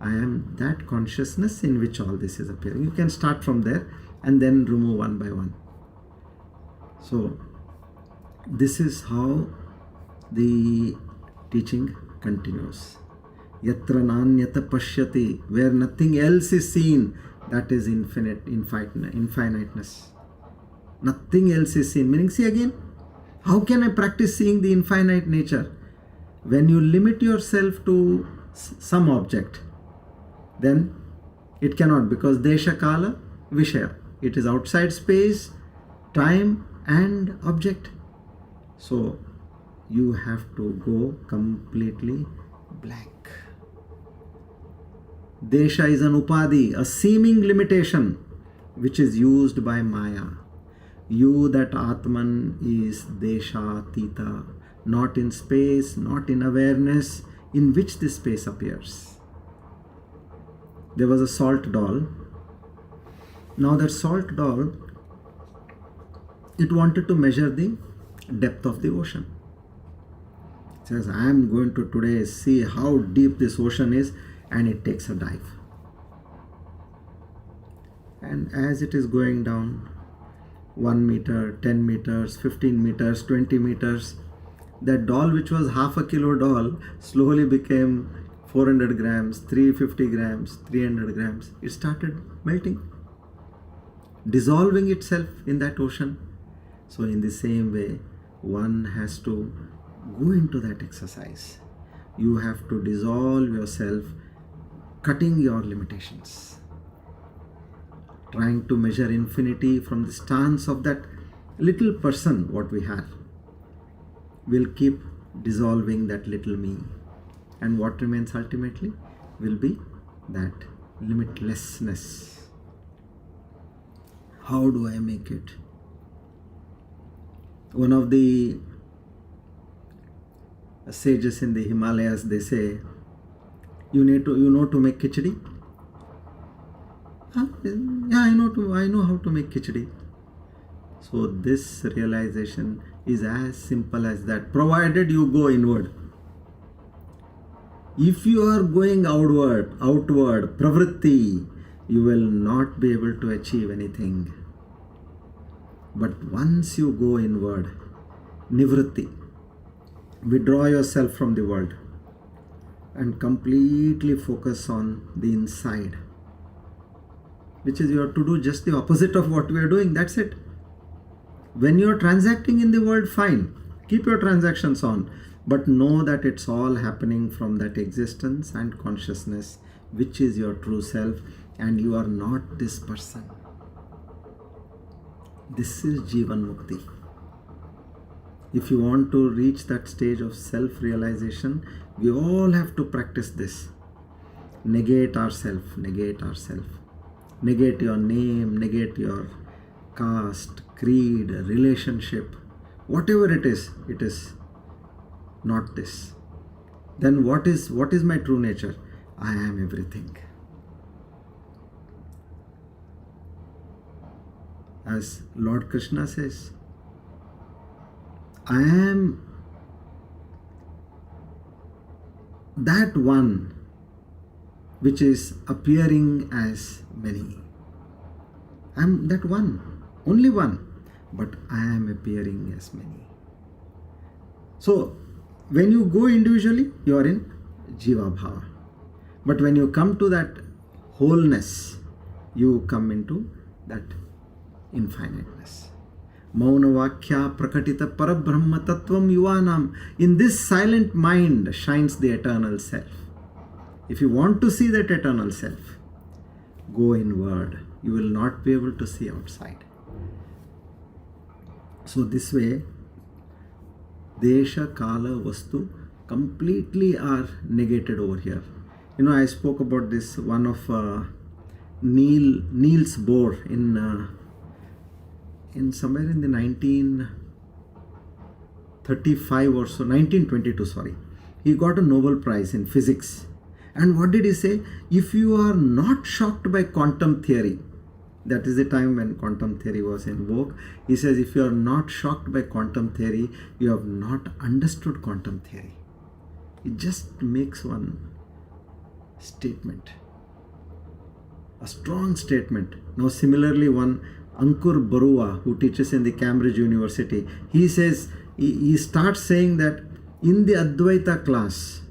I am that consciousness in which all this is appearing. You can start from there and then remove one by one. So this is how the teaching continues. Yatra nanyata pashyati, where nothing else is seen, that is infiniteness. Nothing else is seen. Meaning, see again, how can I practice seeing the infinite nature? When you limit yourself to some object, then it cannot, because desha kala vishaya. It is outside space, time and object. So you have to go completely blank. Desha is an upadi, a seeming limitation which is used by Maya. You, that Atman, is Desha Tita, not in space, not in awareness in which this space appears. There was a salt doll. Now that salt doll, it wanted to measure the depth of the ocean. It says, I am going to today see how deep this ocean is, and it takes a dive. And as it is going down, 1 meter, 10 meters, 15 meters, 20 meters, that doll which was half a kilo doll slowly became 400 grams, 350 grams, 300 grams. It started melting, dissolving itself in that ocean. So in the same way, one has to go into that exercise. You have to dissolve yourself, cutting your limitations, trying to measure infinity from the stance of that little person what we have. Will keep dissolving that little me, and what remains ultimately will be that limitlessness. How do I make it? One of the sages in the Himalayas, they say, you know to make khichdi? Yeah, I know how to make khichdi. So this realization is as simple as that, provided you go inward. If you are going outward, pravritti, you will not be able to achieve anything. But once you go inward, nivritti, withdraw yourself from the world and completely focus on the inside, which is you have to do just the opposite of what we are doing. That's it. When you are transacting in the world, fine, keep your transactions on, but know that it's all happening from that existence and consciousness, which is your true self, and you are not this person. This is Jivan Mukti. If you want to reach that stage of self-realization, we all have to practice this. Negate ourselves. Negate your name, negate your caste, creed, relationship, whatever it is not this. Then what is my true nature? I am everything. As Lord Krishna says, I am that one which is appearing as many. I am that one, only one, but I am appearing as many. So when you go individually, you are in Jiva Bhava. But when you come to that wholeness, you come into that infiniteness. Mauna Vakya Prakatita Parabrahma Tattvam Yuvanam. In this silent mind shines the eternal self. If you want to see that eternal self, go inward. You will not be able to see outside. So this way, Desha, Kala, Vastu completely are negated over here. I spoke about this, one of Niels Bohr in somewhere in the 1935 or so, 1922, sorry. He got a Nobel Prize in physics. And what did he say? If you are not shocked by quantum theory, that is the time when quantum theory was in vogue, he says, if you are not shocked by quantum theory, you have not understood quantum theory. It just makes one statement, a strong statement. Now similarly, one Ankur Barua, who teaches in the Cambridge University, he says, he starts saying that in the Advaita class,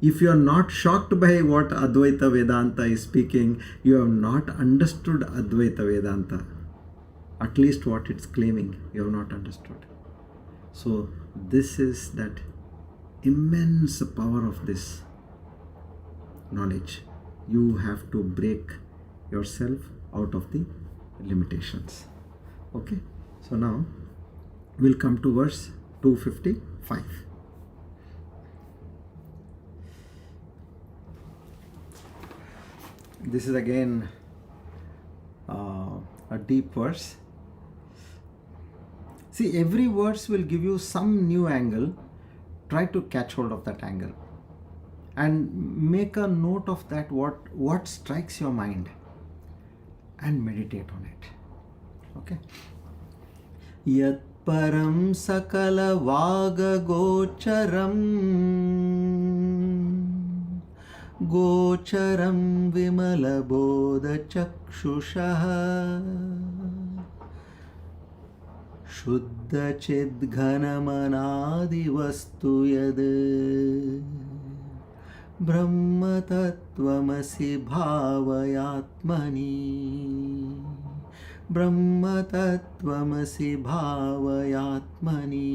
if you are not shocked by what Advaita Vedanta is speaking, you have not understood Advaita Vedanta. At least what it's claiming, you have not understood. So this is that immense power of this knowledge. You have to break yourself out of the limitations. Okay, so now we'll come to verse 255. This is again a deep verse. See, every verse will give you some new angle. Try to catch hold of that angle and make a note of that, what strikes your mind, and meditate on it. Okay. Yat param sakala vaga gocharam gocharam vimala bodha chakshushaha Shuddha chidghanamanadi vastu yad Brahma tattvamasi bhavayatmani Brahma tattvamasi bhavayatmani.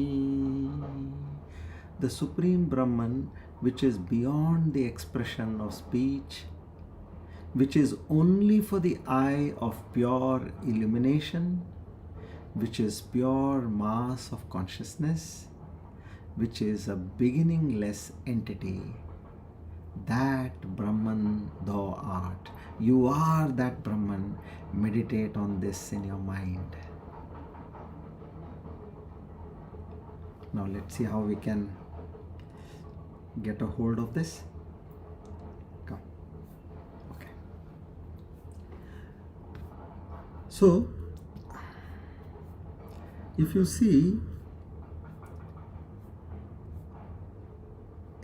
The Supreme Brahman, which is beyond the expression of speech, which is only for the eye of pure illumination, which is pure mass of consciousness, which is a beginningless entity. That Brahman thou art. You are that Brahman. Meditate on this in your mind. Now let's see how we can get a hold of this. Come. Okay. So, if you see,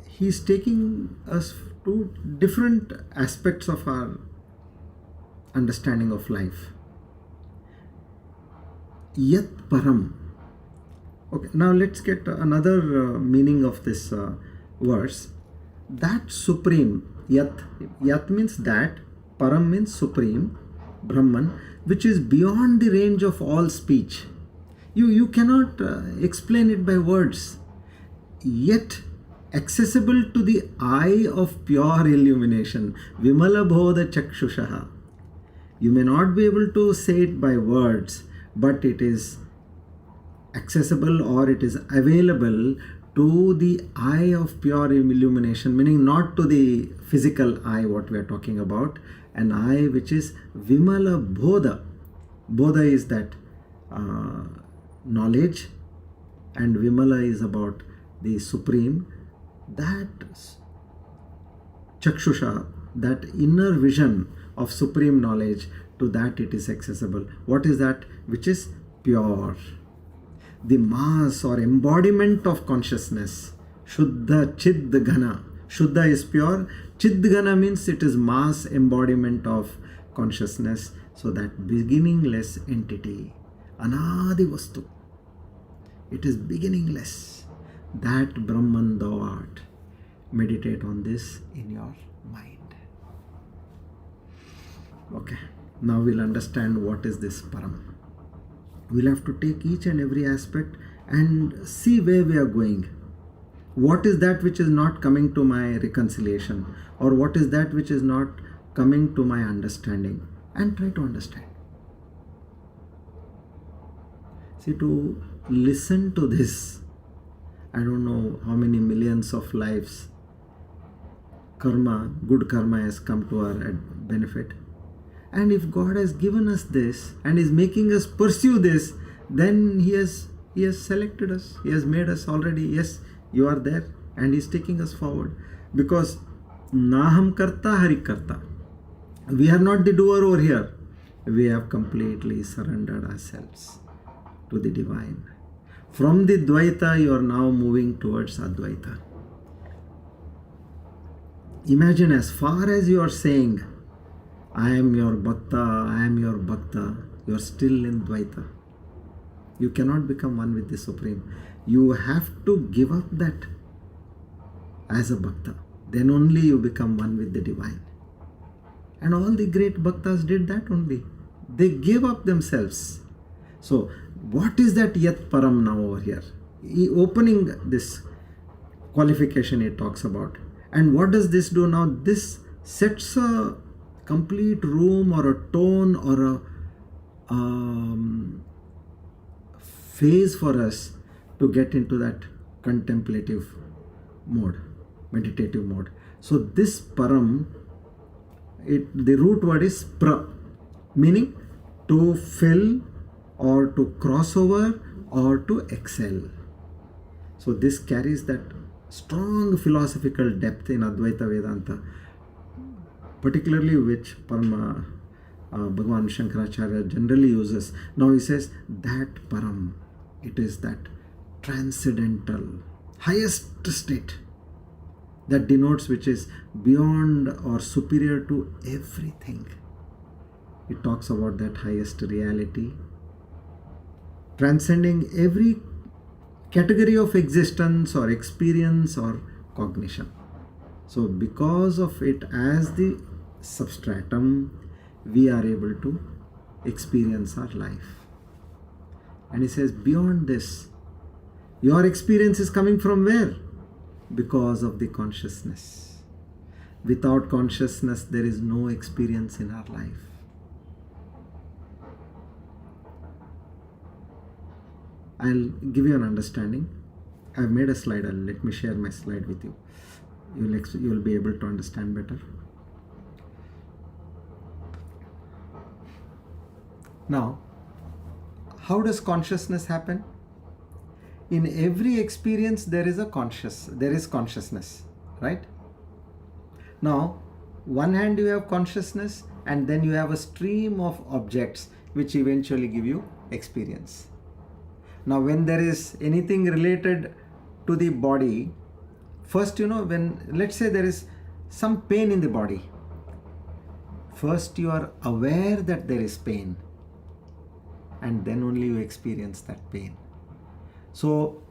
he is taking us to different aspects of our understanding of life. Yat param. Okay, now let's get another meaning of this verse. That supreme, yat means that, param means supreme, Brahman, which is beyond the range of all speech. You cannot explain it by words, yet accessible to the eye of pure illumination. Vimala bodha chakshushaha. You may not be able to say it by words, but it is accessible, or it is available to the eye of pure illumination, meaning not to the physical eye, what we are talking about, an eye which is Vimala bodha. Bodha is that knowledge, and Vimala is about the supreme. That chakshusha, that inner vision of supreme knowledge, to that it is accessible. What is that? Which is pure. The mass or embodiment of consciousness. Shuddha chidghana. Shuddha is pure. Chidghana means it is mass embodiment of consciousness. So that beginningless entity. Anadi vastu. It is beginningless. That Brahman thou art. Meditate on this in your mind. Okay, now we'll understand what is this param. We'll have to take each and every aspect and see where we are going. What is that which is not coming to my reconciliation, or what is that which is not coming to my understanding, and try to understand. See, to listen to this, I don't know how many millions of lives karma, good karma has come to our benefit. And if God has given us this and is making us pursue this, then He has selected us. He has made us already. Yes, you are there, and He is taking us forward. Because Naham karta hari karta. We are not the doer over here. We have completely surrendered ourselves to the divine. From the Dvaita, you are now moving towards Advaita. Imagine, as far as you are saying, I am your Bhakta, I am your Bhakta, you are still in Dvaita. You cannot become one with the Supreme. You have to give up that as a Bhakta. Then only you become one with the Divine. And all the great Bhaktas did that only. They gave up themselves. So, what is that Yat Param now over here? Opening this qualification he talks about. And what does this do now? This sets a complete room or a tone or phase for us to get into that contemplative mode, meditative mode. So this param, the root word is pra, meaning to fill or to cross over or to excel. So this carries that strong philosophical depth in Advaita Vedanta, particularly which Bhagavan Shankaracharya generally uses. Now he says that param, it is that transcendental, highest state that denotes which is beyond or superior to everything. It talks about that highest reality, transcending every category of existence or experience or cognition. So because of it as the substratum, we are able to experience our life. And he says, beyond this, your experience is coming from where? Because of the consciousness. Without consciousness, there is no experience in our life. I'll give you an understanding. I've made a slide. Let me share my slide with you. You'll be able to understand better. Now, how does consciousness happen? In every experience there is consciousness, right? Now, one hand you have consciousness, and then you have a stream of objects which eventually give you experience. Now, when there is anything related to the body, first, when, let's say there is some pain in the body, first you are aware that there is pain, and then only you experience that pain. So,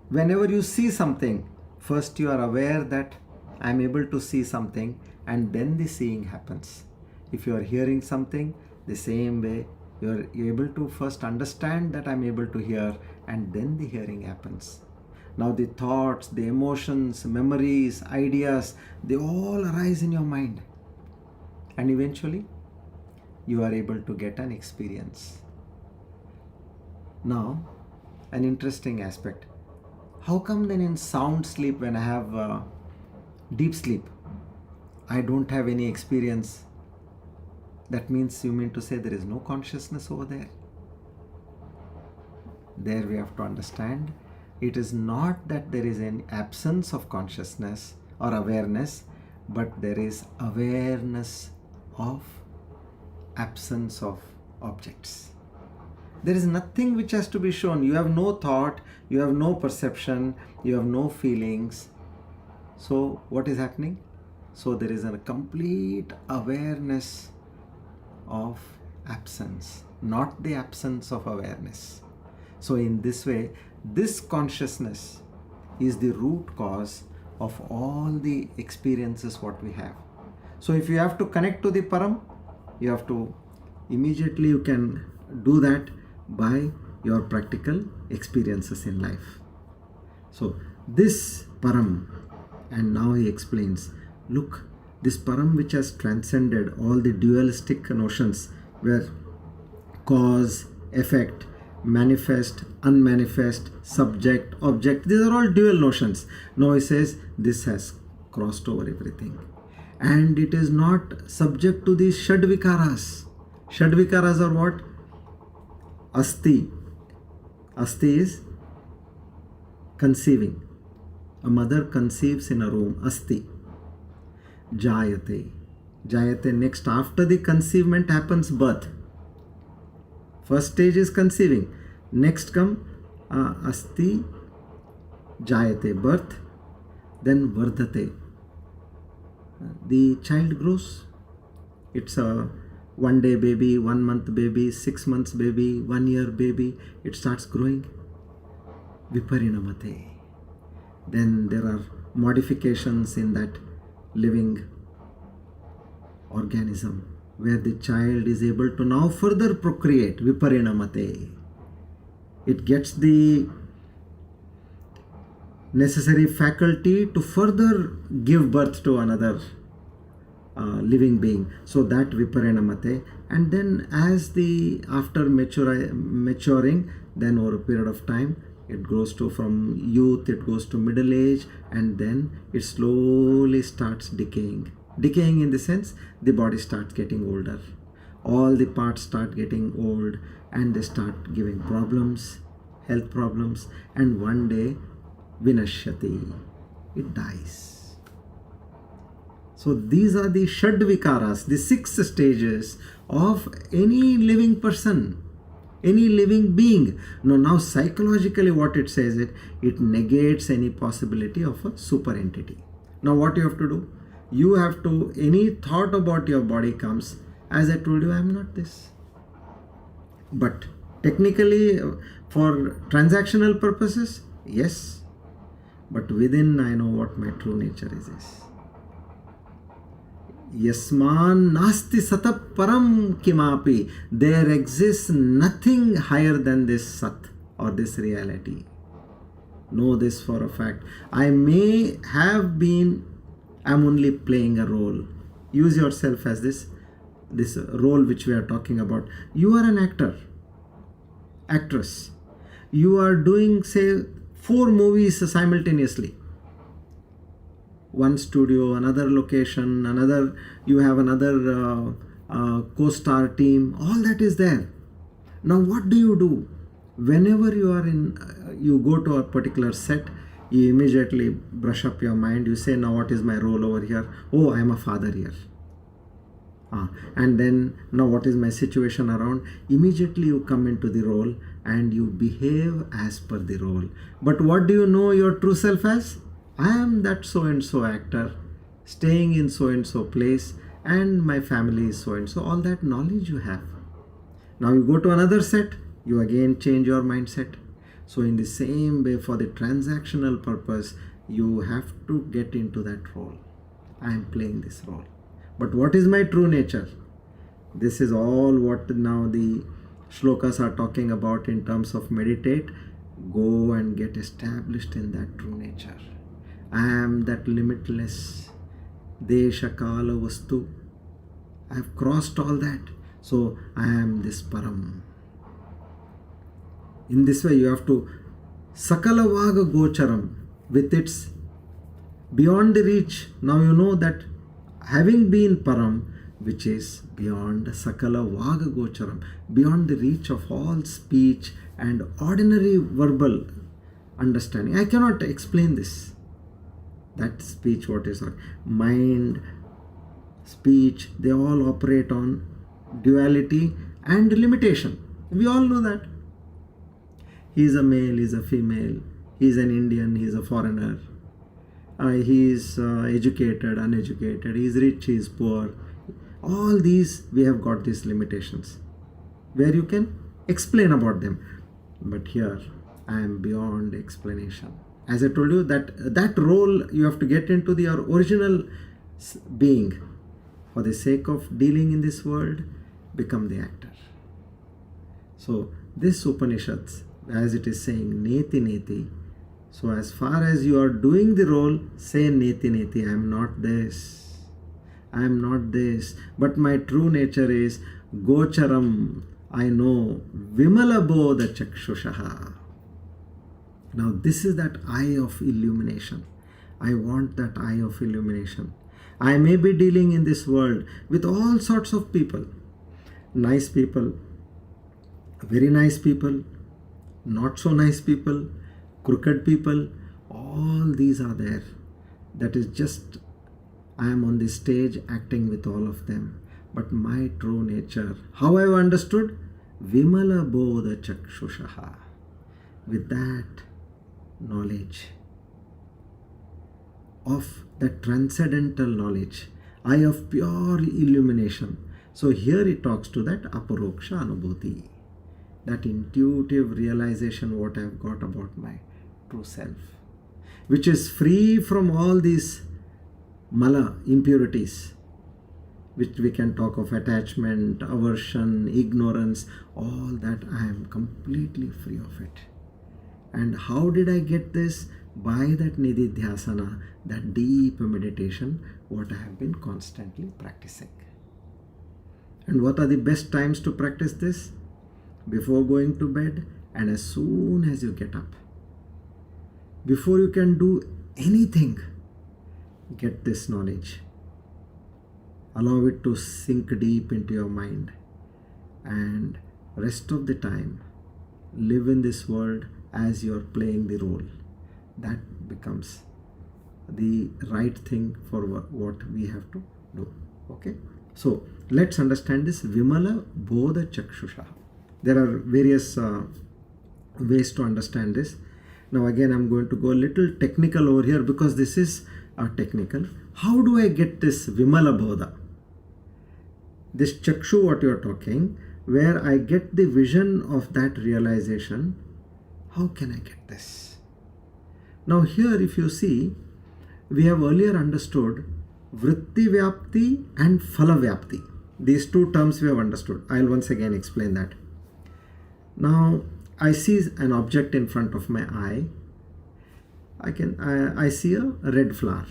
whenever you see something, first you are aware that I am able to see something, and then the seeing happens. If you are hearing something, the same way, you're able to first understand that I'm able to hear, and then the hearing happens. Now the thoughts, the emotions, memories, ideas, they all arise in your mind. And eventually, you are able to get an experience. Now, an interesting aspect. How come then in sound sleep, when I have deep sleep, I don't have any experience? That means you mean to say there is no consciousness over there? There we have to understand, it is not that there is an absence of consciousness or awareness, but there is awareness of absence of objects. There is nothing which has to be shown. You have no thought, you have no perception, you have no feelings. So what is happening? So there is a complete awareness of absence, not the absence of awareness. So in this way, this consciousness is the root cause of all the experiences what we have. So if you have to connect to the param, you have to immediately, you can do that by your practical experiences in life. So this param, and now he explains, look, this param which has transcended all the dualistic notions where cause, effect, manifest, unmanifest, subject, object, these are all dual notions. Now he says this has crossed over everything. And it is not subject to these Shadvikaras. Shadvikaras are what? Asti. Asti is conceiving. A mother conceives in a room. Asti. Jayate. Jayate, next after the conceivement happens birth. First stage is conceiving. Next come Asti, Jayate, birth. Then Vardhate. The child grows. It's a 1 day baby, 1 month baby, 6 months baby, 1 year baby. It starts growing. Viparinamate. Then there are modifications in that living organism where the child is able to now further procreate. Viparinamate. It gets the necessary faculty to further give birth to another living being. So that viparinamate, and then after maturing, then over a period of time, it goes to, from youth, it goes to middle age, and then it slowly starts decaying. Decaying in the sense, the body starts getting older. All the parts start getting old, and they start giving problems, health problems, and one day, vinashyati, it dies. So these are the Shad Vikaras, the 6 stages of any living person, any living being. Now psychologically what it says, it negates any possibility of a super entity. Now what you have to do? You have to, any thought about your body comes, as I told you, I am not this. But technically, for transactional purposes, yes. But within, I know what my true nature is. Yasman nasti satap param kimapi. There exists nothing higher than this sat, or this reality. Know this for a fact. I'm only playing a role. Use yourself as this role which we are talking about. You are an actor, actress. You are doing, say, 4 movies simultaneously. One studio, another location, you have another co-star team. All that is there. Now what do? Whenever you go to a particular set, you immediately brush up your mind. You say, now what is my role over here? Oh, I am a father here. And then, now what is my situation around? Immediately you come into the role and you behave as per the role. But what do you know your true self as? I am that so and so actor, staying in so and so place, and my family is so and so. All that knowledge you have. Now you go to another set, you again change your mindset. So in the same way, for the transactional purpose, you have to get into that role. I am playing this role. But what is my true nature? This is all what now the shlokas are talking about in terms of meditate. Go and get established in that true nature. I am that limitless Desha Kala Vastu. I have crossed all that. So I am this Param. In this way you have to Sakala Vaga Gocharam, with its beyond the reach. Now you know that having been Param, which is beyond Sakala Vaga Gocharam, beyond the reach of all speech and ordinary verbal understanding. I cannot explain this. That speech, what is mind, speech, they all operate on duality and limitation. We all know that. He is a male, he is a female, he is an Indian, he is a foreigner, he is educated, uneducated, he is rich, he is poor. All these, we have got these limitations where you can explain about them. But here, I am beyond explanation. As I told you, that role you have to get into your original being. For the sake of dealing in this world, become the actor. So this Upanishads, as it is saying, Neti Neti. So as far as you are doing the role, say Neti Neti, I am not this. I am not this. But my true nature is Gocharam. I know Vimala Bodha Chakshushaha. Now this is that eye of illumination. I want that eye of illumination. I may be dealing in this world with all sorts of people. Nice people, very nice people, not so nice people, crooked people. All these are there. That is just, I am on the stage acting with all of them. But my true nature, how I have understood, Vimala Bodha Chakshushaha. With that knowledge of that transcendental knowledge, eye of pure illumination. So here it talks to that aparoksha anubhuti, that intuitive realization what I have got about my true self, which is free from all these mala, impurities, which we can talk of attachment, aversion, ignorance, all that I am completely free of it. And how did I get this? by that Nidhidhyasana, that deep meditation, what I have been constantly practicing. And what are the best times to practice this? Before going to bed and as soon as you get up. Before you can do anything, get this knowledge. Allow it to sink deep into your mind, and rest of the time live in this world as you're playing the role. That becomes the right thing for what we have to do. Okay? So let's understand this Vimala Bodha Chakshusha. There are various ways to understand this. Now again, I'm going to go a little technical over here because this is technical. How do I get this Vimala Bodha? This Chakshu, what you're talking, where I get the vision of that realization. How can I get this? Now here, if you see, we have earlier understood Vritti Vyapti and Phala Vyapti. These two terms we have understood. I'll once again explain that. Now, I see an object in front of my eye. I see a red flower.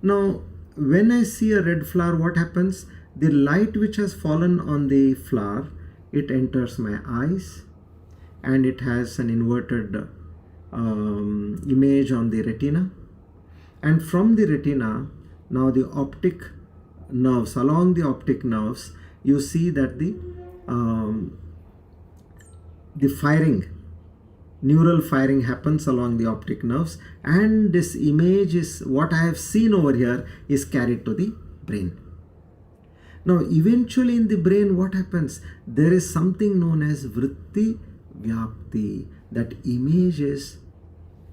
Now, when I see a red flower, what happens? The light which has fallen on the flower, it enters my eyes, and it has an inverted image on the retina. And from the retina, now the optic nerves, along the optic nerves, you see that the firing, neural firing happens along the optic nerves, and this image is what I have seen over here is carried to the brain. Now eventually in the brain, what happens? There is something known as Vritti Vyapti. That image is,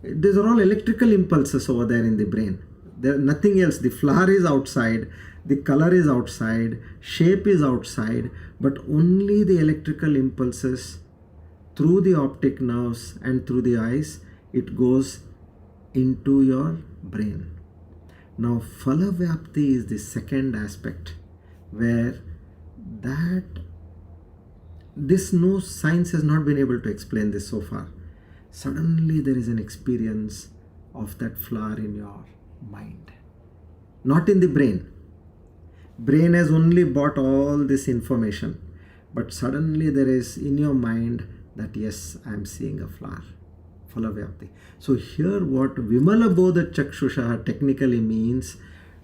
these are all electrical impulses over there in the brain. There nothing else. The flower is outside, the color is outside, shape is outside, but only the electrical impulses through the optic nerves and through the eyes, it goes into your brain. Now Phala Vyapti is the second aspect, where that this no science has not been able to explain this so far. Suddenly there is an experience of that flower in your mind, not in the brain. Brain has only bought all this information, but suddenly there is in your mind that yes, I am seeing a flower. Phala Vyapti. So here what Vimala Bodha Chakshusha technically means,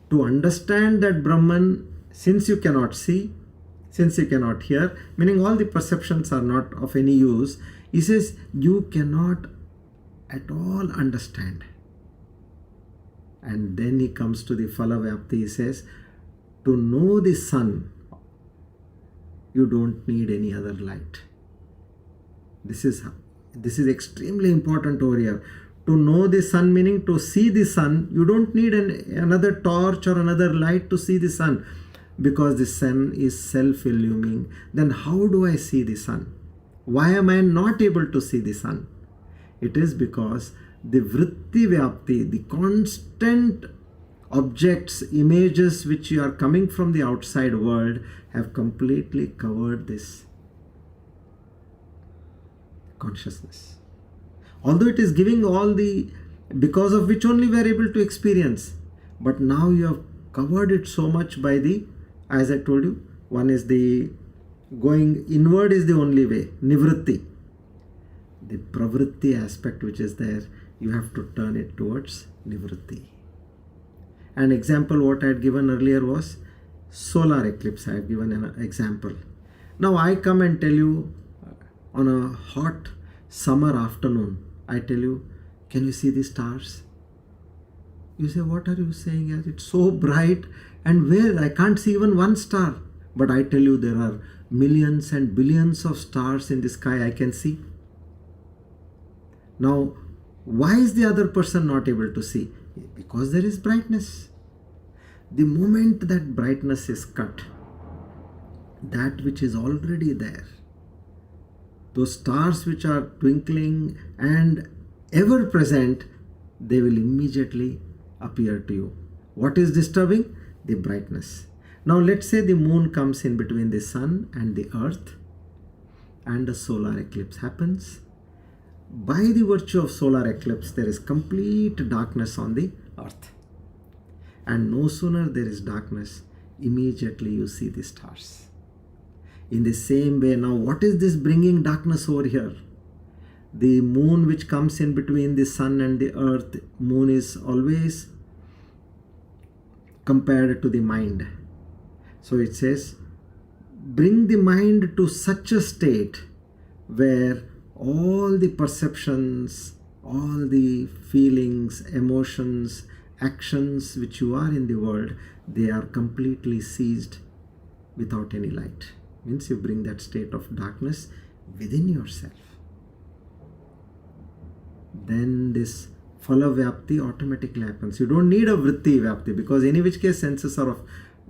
to understand that Brahman, since you cannot see, since you cannot hear, meaning all the perceptions are not of any use, he says you cannot at all understand. And then he comes to the Phala Vyapti. He says, to know the sun, you don't need any other light. This is extremely important over here. To know the sun, meaning to see the sun, you don't need another torch or another light to see the sun, because the sun is self-illuming. Then how do I see the sun? Why am I not able to see the sun? It is because the Vritti Vyapti, the constant objects, images which you are coming from the outside world, have completely covered this consciousness. Although it is giving all the, because of which only we are able to experience, but now you have covered it so much by the, as I told you, one is the going inward is the only way, nivritti. The pravritti aspect which is there, you have to turn it towards nivritti. An example what I had given earlier was solar eclipse. I have given an example. Now I come and tell you on a hot summer afternoon, I tell you, can you see the stars? You say, what are you saying? Yes, it's so bright, and where? I can't see even one star. But I tell you, there are millions and billions of stars in the sky I can see. Now, why is the other person not able to see? Because there is brightness. The moment that brightness is cut, that which is already there, those stars which are twinkling and ever present, they will immediately appear to you. What is disturbing? The brightness. Now let's say the moon comes in between the sun and the earth, and a solar eclipse happens. by the virtue of solar eclipse, there is complete darkness on the earth. And no sooner there is darkness, immediately you see the stars. In the same way, now what is this bringing darkness over here? The moon which comes in between the sun and the earth, moon is always compared to the mind. So it says, bring the mind to such a state where all the perceptions, all the feelings, emotions, actions which you are in the world, they are completely ceased without any light. Means you bring that state of darkness within yourself. Then this phala vyapti automatically happens. You don't need a vritti vyapti, because in which case senses are of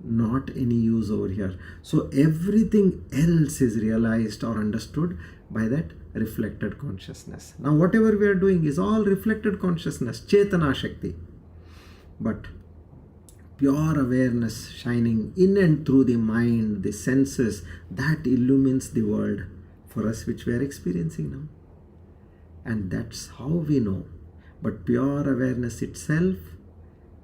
not any use over here. So everything else is realized or understood by that reflected consciousness. Now whatever we are doing is all reflected consciousness, chetana shakti. But pure awareness shining in and through the mind, the senses, that illumines the world for us which we are experiencing now. And that's how we know. But pure awareness itself,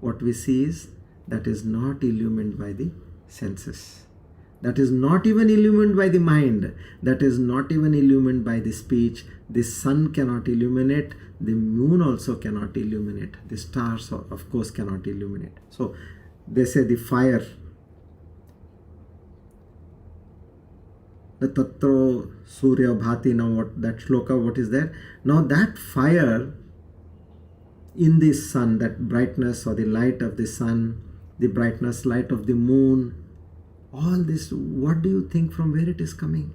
what we see is, that is not illumined by the senses. That is not even illumined by the mind. That is not even illumined by the speech. The sun cannot illuminate. The moon also cannot illuminate. The stars, of course, cannot illuminate. So they say the fire, the tatro surya bhati, now what that shloka, what is there? Now that fire in the sun, that brightness or the light of the sun, the brightness, light of the moon, all this, what do you think from where it is coming?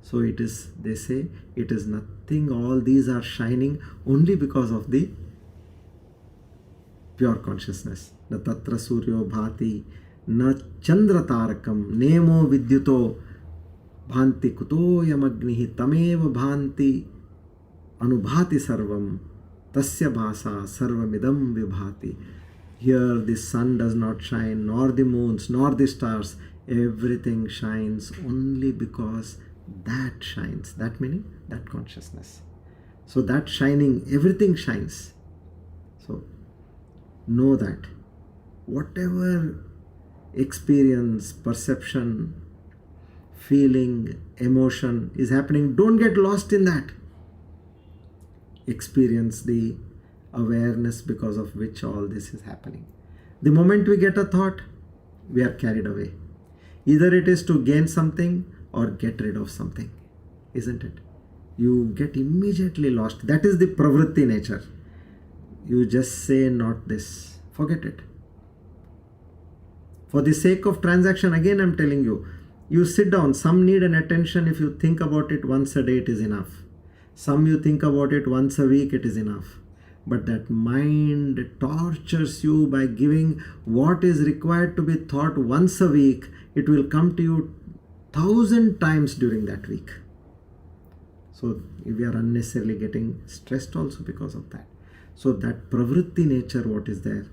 So it is, they say, it is nothing, all these are shining only because of the pure consciousness. Na tatra suryo bhati, na chandra tarakam, nemo vidyuto bhanti kuto yamagnihi tameva bhanti anubhati sarvam tasya bhasa sarvamidam vibhati. Here the sun does not shine, nor the moons, nor the stars. Everything shines only because that shines. That meaning, that consciousness. So that shining, everything shines. So know that whatever experience, perception, feeling, emotion is happening, don't get lost in that. Experience the awareness because of which all this is happening. The moment we get a thought, we are carried away. Either it is to gain something or get rid of something, isn't it? You get immediately lost. That is the pravritti nature. You just say not this, forget it. For the sake of transaction, again I'm telling you, you sit down, some need an attention. If you think about it once a day, it is enough. Some you think about it once a week, it is enough. But that mind tortures you by giving what is required to be thought once a week. It will come to you 1,000 times during that week. So we are unnecessarily getting stressed also because of that. So that pravritti nature, what is there?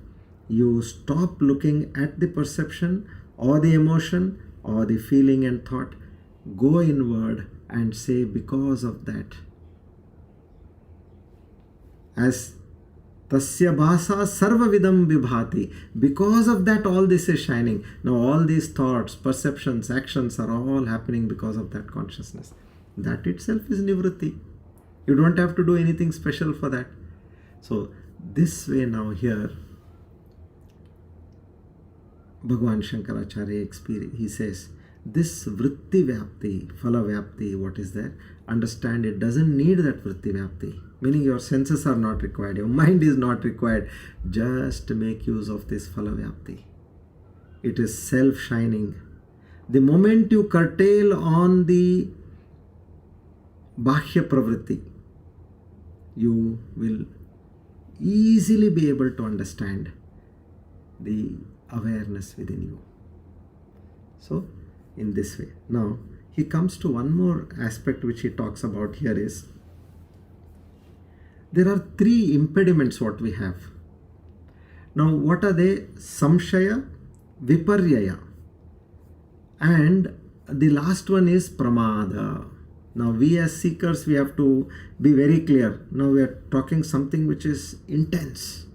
You stop looking at the perception or the emotion or the feeling and thought. Go inward and say, because of that, as tasya bhasa sarvavidam vibhati, because of that all this is shining. Now all these thoughts, perceptions, actions are all happening because of that consciousness. That itself is nivritti. You don't have to do anything special for that. So this way now here, Bhagavan Shankaracharya experience, he says, this vritti vyapti, phala vyapti, what is there? Understand, it doesn't need that vritti vyapti. Meaning your senses are not required, your mind is not required. Just make use of this phala vyapti. It is self-shining. The moment you curtail on the bahya pravritti, you will easily be able to understand the awareness within you. So, in this way. Now, he comes to one more aspect which he talks about here is, there are three impediments what we have. Now, what are they? Samshaya, Viparyaya. And the last one is Pramada. Now we as seekers, we have to be very clear. Now we are talking something which is intense,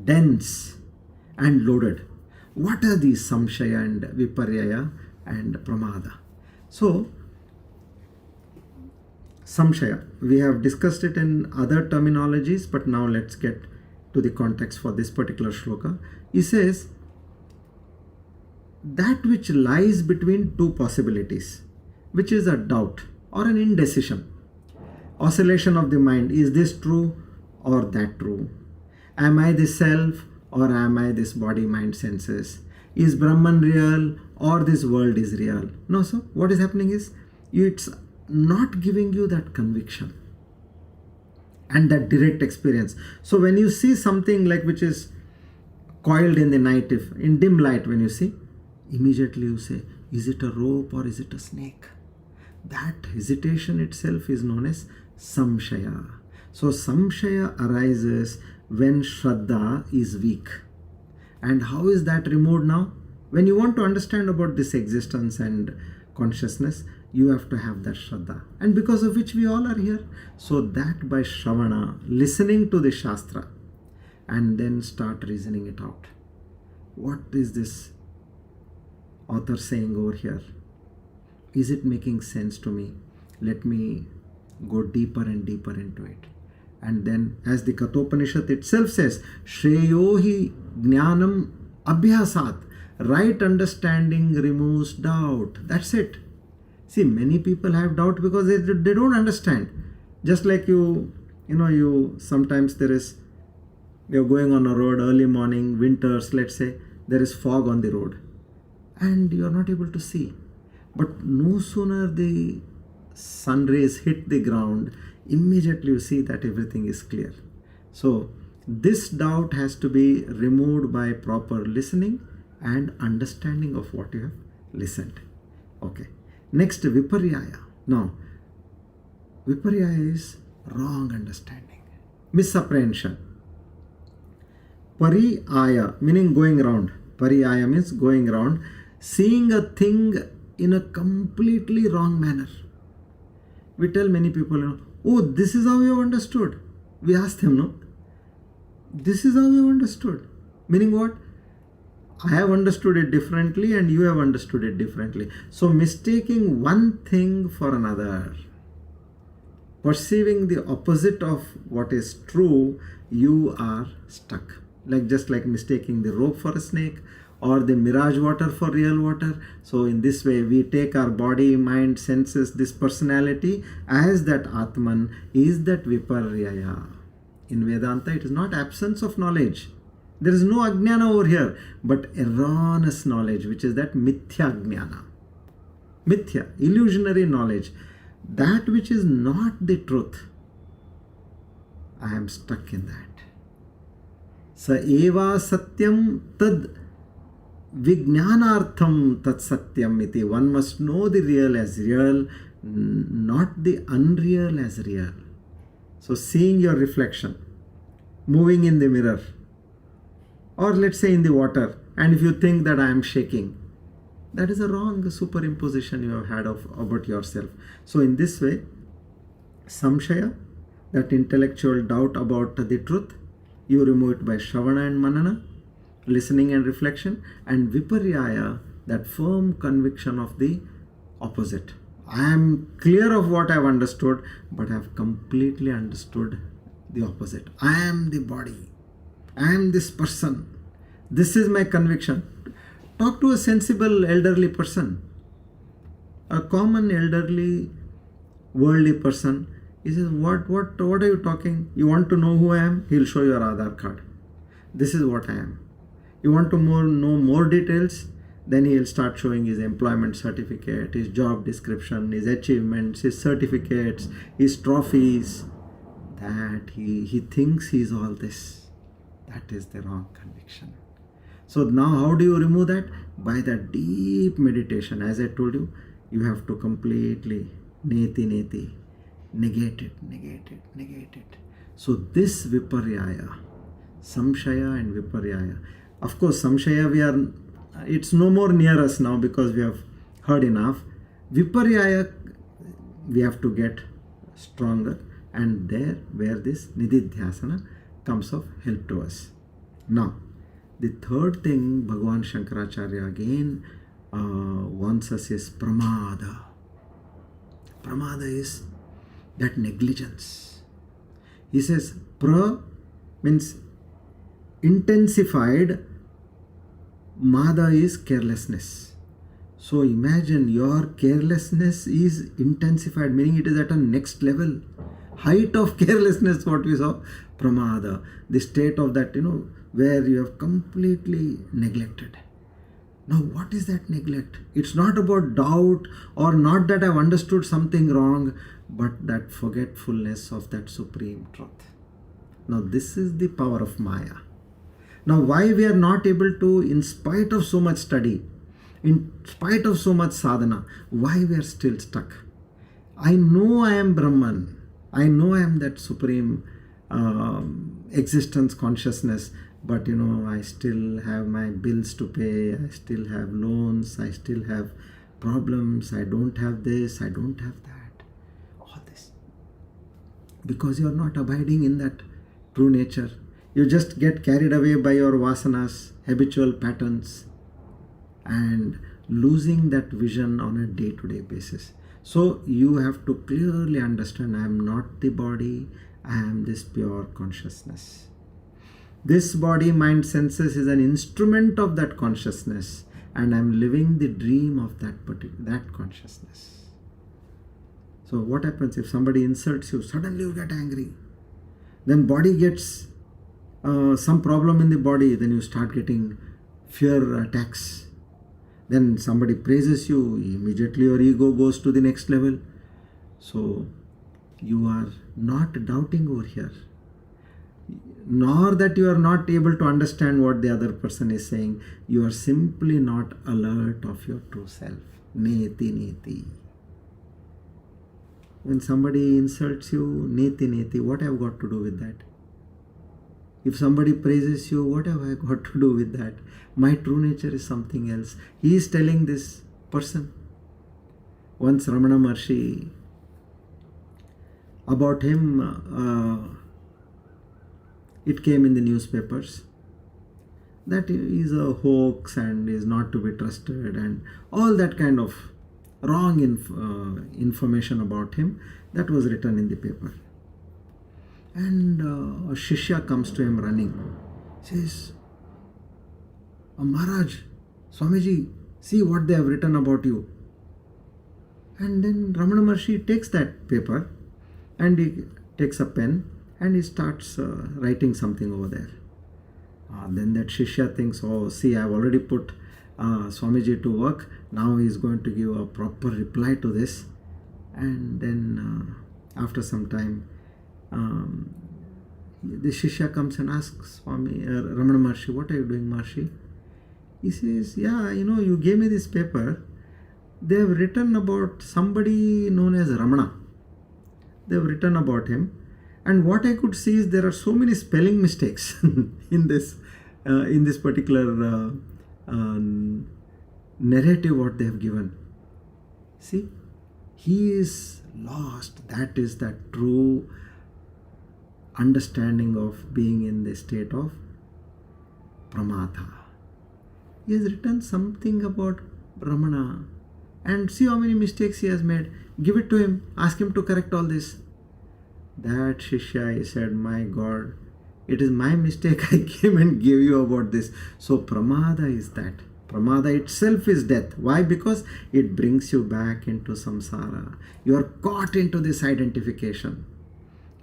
dense and loaded. What are these samshaya and viparyaya and pramada? So samshaya, we have discussed it in other terminologies, but now let's get to the context for this particular shloka. He says, that which lies between two possibilities, which is a doubt or an indecision, oscillation of the mind, is this true or that true? Am I the self or am I this body, mind, senses? Is Brahman real or this world is real? No, so what is happening is, it's not giving you that conviction and that direct experience. So when you see something like which is coiled in the night, if in dim light when you see, immediately you say, is it a rope or is it a snake? That hesitation itself is known as samshaya. So samshaya arises when shraddha is weak. And how is that removed now? When you want to understand about this existence and consciousness, you have to have that shraddha, and because of which we all are here. So that by shravana, listening to the shastra, and then start reasoning it out. What is this author saying over here? Is it making sense to me? Let me go deeper and deeper into it. And then, as the Kathopanishad itself says, Shreyo hi jnanam abhyasat. Right understanding removes doubt. That's it. See, many people have doubt because they don't understand. Just like you sometimes you're going on a road early morning, winters, let's say, there is fog on the road and you're not able to see. But no sooner the sun rays hit the ground, immediately you see that everything is clear. So this doubt has to be removed by proper listening and understanding of what you have listened. Okay. Next, viparyaya. Now, viparyaya is wrong understanding, misapprehension. Pariyaya, meaning going round. Pariyaya means going round, seeing a thing in a completely wrong manner. We tell many people, oh, this is how you have understood. We ask them, no? This is how you have understood. Meaning what? I have understood it differently and you have understood it differently. So mistaking one thing for another, perceiving the opposite of what is true, you are stuck. Just like mistaking the rope for a snake or the mirage water for real water. So in this way, we take our body, mind, senses, this personality as that Atman, is that viparyaya. In Vedanta, it is not absence of knowledge. There is no ajnana over here, but erroneous knowledge, which is that mithya jnana. Mithya, illusionary knowledge. That which is not the truth. I am stuck in that. Sa eva satyam tad vijnanartham tat satyam iti. One must know the real as real, not the unreal as real. So seeing your reflection, moving in the mirror, or let's say in the water, and if you think that I am shaking, that is a wrong superimposition you have had about yourself. So in this way, samshaya, that intellectual doubt about the truth, you remove it by shravana and manana, listening and reflection, and viparyaya, that firm conviction of the opposite. I am clear of what I have understood, but I have completely understood the opposite. I am the body. I am this person. This is my conviction. Talk to a sensible elderly person. A common elderly worldly person. He says, what are you talking? You want to know who I am? He'll show you your Aadhaar card. This is what I am. You want to know more details? Then he'll start showing his employment certificate, his job description, his achievements, his certificates, his trophies. That he thinks he's all this. That is the wrong conviction. So now how do you remove that? By that deep meditation. As I told you, you have to completely neti, negate it. So this viparyaya, samshaya and viparyaya. Of course, samshaya it's no more near us now because we have heard enough. Viparyaya we have to get stronger, and there where this Nidhidhyasana comes of help to us. Now, the third thing Bhagavan Shankaracharya again wants us is pramada. Pramada is that negligence. He says means intensified, mada is carelessness. So imagine your carelessness is intensified, meaning it is at a next level. Height of carelessness, what we saw, pramada, the state of that, where you have completely neglected. Now, what is that neglect? It's not about doubt or not that I've understood something wrong, but that forgetfulness of that supreme truth. Now, this is the power of Maya. Now, why we are not able to, in spite of so much study, in spite of so much sadhana, why we are still stuck? I know I am Brahman. I know I am that supreme existence, consciousness, but I still have my bills to pay, I still have loans, I still have problems, I don't have this, I don't have that. All this. Because you are not abiding in that true nature. You just get carried away by your vasanas, habitual patterns, and losing that vision on a day-to-day basis. So you have to clearly understand, I am not the body, I am this pure consciousness. This body, mind, senses is an instrument of that consciousness, and I am living the dream of that consciousness. So what happens if somebody insults you? Suddenly you get angry. Then body gets some problem in the body, then you start getting fear attacks. Then somebody praises you, immediately your ego goes to the next level. So you are not doubting over here, nor that you are not able to understand what the other person is saying. You are simply not alert of your true self. Neti, neti. When somebody insults you, neti, neti, what have I got to do with that? If somebody praises you, what have I got to do with that? My true nature is something else. He is telling this person. Once Ramana Maharshi, about him, it came in the newspapers that he is a hoax and is not to be trusted, and all that kind of wrong information about him that was written in the paper. And a Shishya comes to him running, says, Maharaj, Swamiji, see what they have written about you. And then Ramana Maharshi takes that paper and he takes a pen and he starts writing something over there. Then that Shishya thinks, oh, see, I have already put Swamiji to work. Now he is going to give a proper reply to this. And then after some time, the Shishya comes and asks Ramana Maharshi, what are you doing, Maharshi? He says, yeah, you gave me this paper. They have written about somebody known as Ramana. They have written about him. And what I could see is there are so many spelling mistakes in this particular narrative what they have given. See, he is lost. That is that true understanding of being in the state of pramada. He has written something about Ramana, and see how many mistakes he has made. Give it to him, ask him to correct all this. That Shishya, he said, my God, it is my mistake, I came and gave you about this. So pramada is that. Pramada itself is death. Why? Because it brings you back into samsara. You are caught into this identification.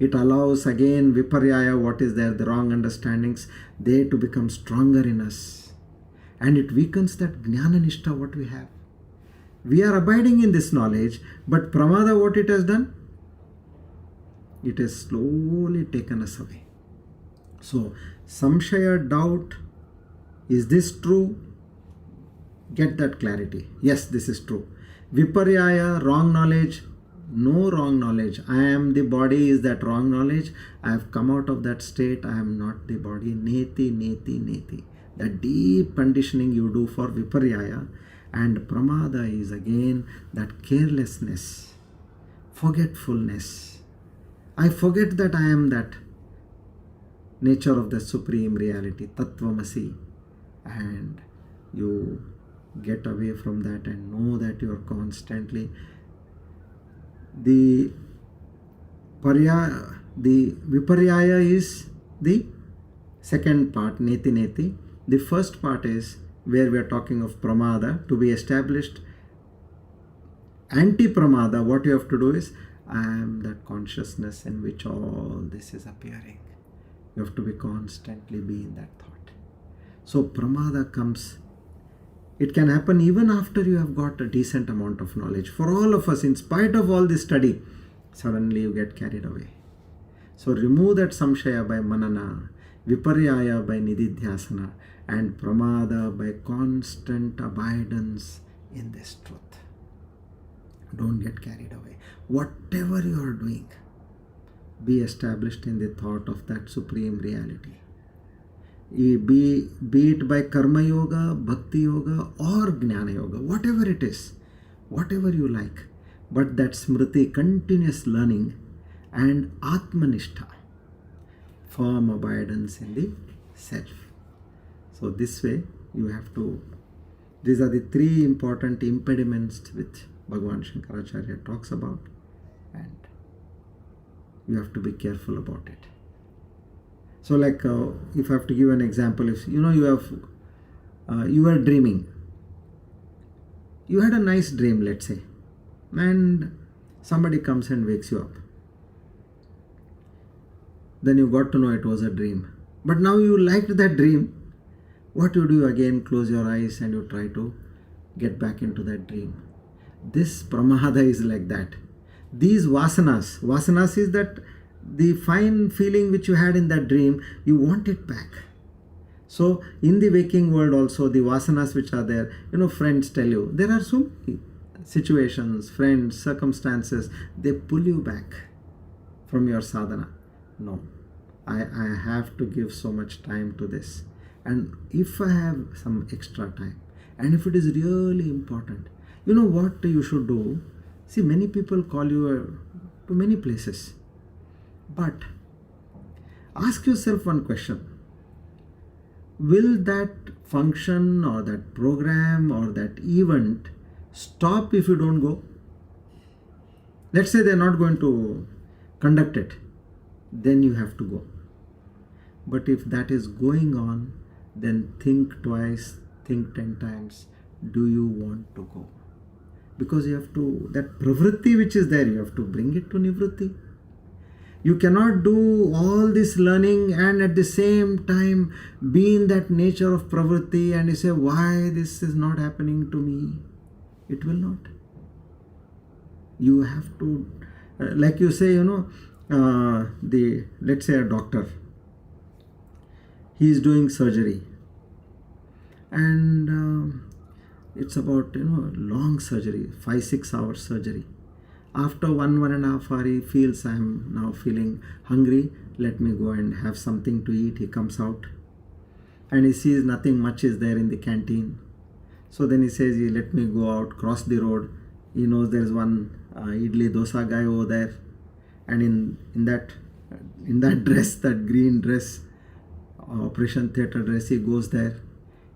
It allows again viparyaya, what is there, the wrong understandings, they to become stronger in us. And it weakens that jnana nishta what we have. We are abiding in this knowledge, but pramada what it has done? It has slowly taken us away. So, samshaya, doubt, is this true? Get that clarity. Yes, this is true. Viparyaya, wrong knowledge. No wrong knowledge. I am the body is that wrong knowledge. I have come out of that state. I am not the body. Neti, neti, neti. That deep conditioning you do for viparyaya. And pramada is again that carelessness, forgetfulness. I forget that I am that nature of the supreme reality, Tattvamasi, and you get away from that and know that you are constantly the viparyaya is the second part, neti neti. The first part is where we are talking of pramada. To be established anti-pramada, what you have to do is, I am that consciousness in which all this is appearing. You have to be constantly be in that thought. So pramada comes. It can happen even after you have got a decent amount of knowledge. For all of us, in spite of all this study, suddenly you get carried away. So remove that samshaya by manana, viparyaya by nidhidhyasana, and pramada by constant abidance in this truth. Don't get carried away. Whatever you are doing, be established in the thought of that supreme reality. Be it by karma yoga, bhakti yoga, or jnana yoga, whatever it is, whatever you like. But that smriti, continuous learning, and atmanishtha, firm abidance in the self. So this way you have to, these are the three important impediments which Bhagavan Shankaracharya talks about, and you have to be careful about it. So like if I have to give an example, if you were dreaming, you had a nice dream, let's say, and somebody comes and wakes you up. Then you got to know it was a dream. But now you liked that dream. What you do again, close your eyes and you try to get back into that dream. This pramada is like that. These vasanas is that the fine feeling which you had in that dream, you want it back. So in the waking world also, the vasanas which are there, friends tell you, there are so many situations, friends, circumstances, they pull you back from your sadhana. No, I have to give so much time to this. And if I have some extra time, and if it is really important, you know what you should do? See, many people call you to many places. But ask yourself one question. Will that function or that program or that event stop if you don't go? Let's say they're not going to conduct it. Then you have to go. But if that is going on, then think twice, think 10 times. Do you want to go? Because you have to, that pravritti which is there, you have to bring it to nivritti. You cannot do all this learning and at the same time be in that nature of pravritti and you say, why this is not happening to me? It will not. You have to, like you say, let's say a doctor, he is doing surgery and it's about, long surgery, 5-6 hours surgery. After 1.5 hours, he feels, I am now feeling hungry. Let me go and have something to eat. He comes out and he sees nothing much is there in the canteen. So then he says, let me go out, cross the road. He knows there is one idli dosa guy over there. And in that dress, that green dress, operation theatre dress, he goes there.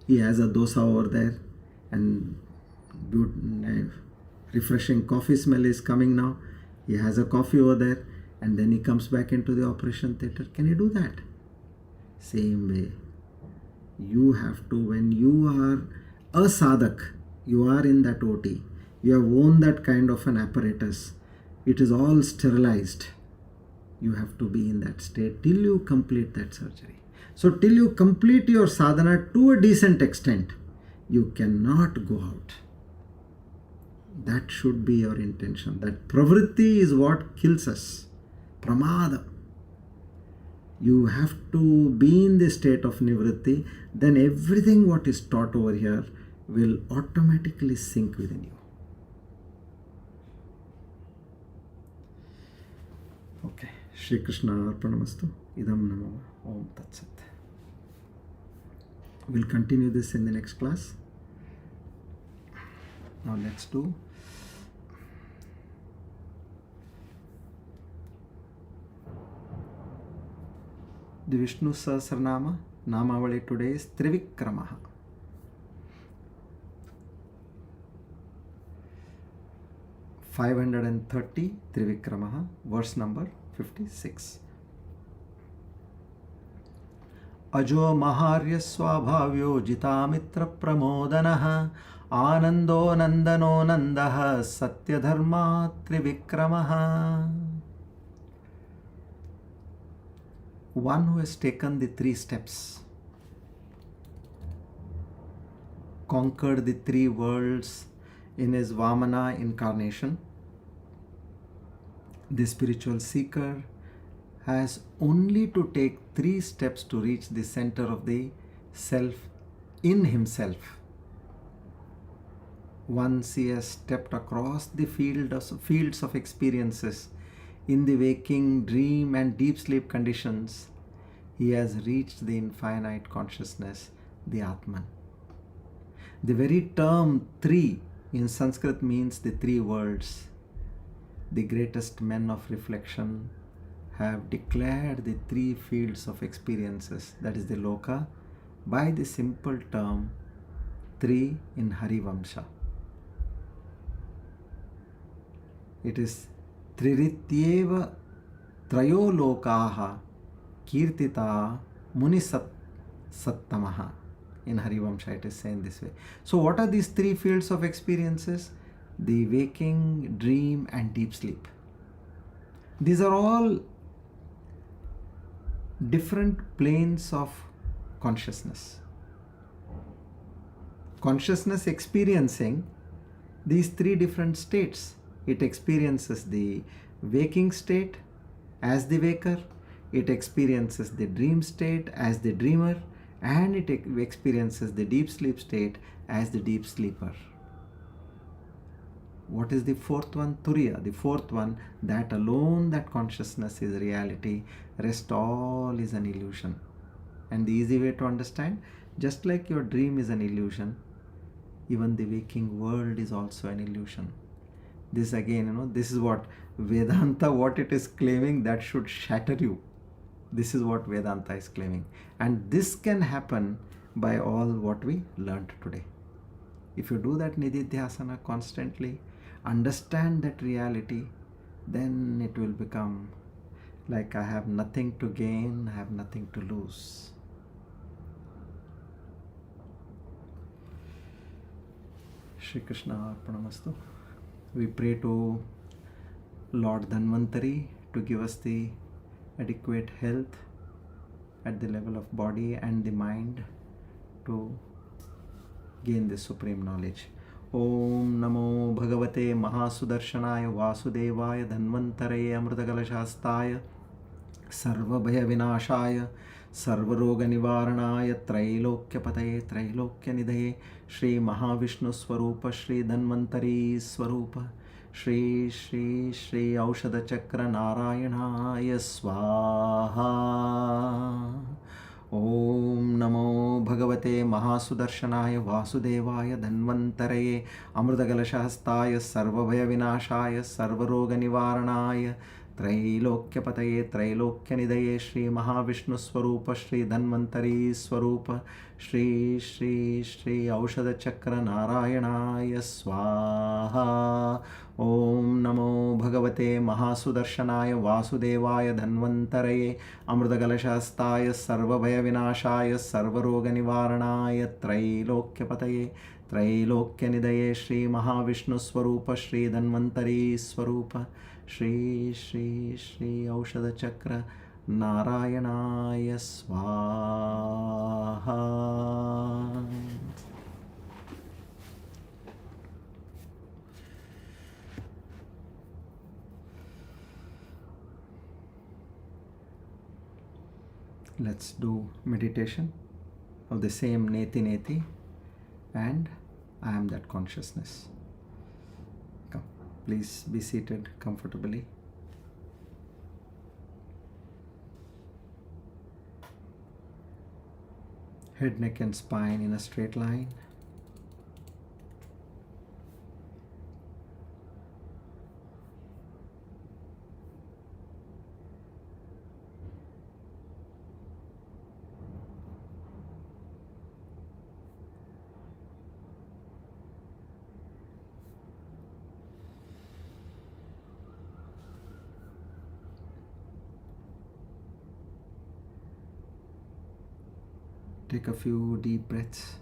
He has a dosa over there and refreshing coffee smell is coming now. He has a coffee over there and then he comes back into the operation theatre. Can you do that? Same way. You have to, when you are a sadhak, you are in that OT, you have owned that kind of an apparatus, it is all sterilized. You have to be in that state till you complete that surgery. So till you complete your sadhana to a decent extent, you cannot go out. That should be your intention. That pravritti is what kills us. Pramada. You have to be in the state of nivritti, then everything what is taught over here will automatically sink within you. Okay. Shri Krishna Arpanamastu. Idam Namava. Om Tat Sat. We'll continue this in the next class. Now let's do The Vishnu Sahasranama, Namavali today is Trivikrama. (530) Trivikrama, verse number 56. Ajo maharya swabhavyo jitamitra pramodanaha anando nandano nandaha satyadharma trivikramaha. One who has taken the 3 steps, conquered the 3 worlds in his Vamana incarnation, the spiritual seeker has only to take 3 steps to reach the center of the self in himself. Once he has stepped across the fields of experiences in the waking, dream and deep sleep conditions, he has reached the infinite consciousness, the Atman. The very term 3 in Sanskrit means the 3 worlds. The greatest men of reflection have declared the 3 fields of experiences, that is the loka, by the simple term 3 in Harivamsha. It is Trirityeva Trayo Lokaha Kirtita Munisat-Sattamaha. In Harivamsha it is saying this way. So what are these 3 fields of experiences? The waking, dream and deep sleep. These are all different planes of consciousness. Consciousness experiencing these 3 different states. It experiences the waking state as the waker, it experiences the dream state as the dreamer, and it experiences the deep sleep state as the deep sleeper. What is the 4th one? Turiya. The 4th one, that alone that consciousness is reality, rest all is an illusion. And the easy way to understand, just like your dream is an illusion, even the waking world is also an illusion. This again, this is what Vedanta, what it is claiming, that should shatter you. This is what Vedanta is claiming. And this can happen by all what we learned today. If you do that Nidhidhyasana constantly, understand that reality, then it will become like I have nothing to gain, I have nothing to lose. Shri Krishna Arpanamastu. We pray to Lord Dhanvantari to give us the adequate health at the level of body and the mind to gain this supreme knowledge. Om Namo Bhagavate Mahasudarshanaya Vasudevaya Dhanvantare Amrutakalashastaya Sarvabhaya Vinashaya Sarvaroga Nivaranaya Trailokyapataye Trailokyanidhaye Shri Mahavishnu Swarupa Shri Dhanvantari Swarupa Shri Shri Shri Aushadha Chakra Narayanaya Swaha. Om Namo Bhagavate Mahasudarshanaaya Vasudevaya Dhanvantaraye Amrutakalashastaya Sarvabhaya Vinashaya Sarvaroga Nivaranaya Trailokyapataye Trailokyanidhaye Shri Mahavishnu Swarupa Shri Dhanvantari Swarupa Shri Shri Shri Aushadha Chakra Narayanaya Swaha. Om Namo Bhagavate Mahasudarshanaya Vasudevaya Dhanvantaraye Amrutakalashastaya Sarvabhaya Vinashaya Sarvaroga Nivaranaya Trailokyapataye Trailokyanidhaye Shri Mahavishnu Swarupa Shri Dhanvantari Swarupa Shri Shri Shri Aushadha Chakra Narayanaya Swaha. Let's do meditation of the same Neti Neti and I am that consciousness. Come, please be seated comfortably. Head, neck and spine in a straight line. Take a few deep breaths.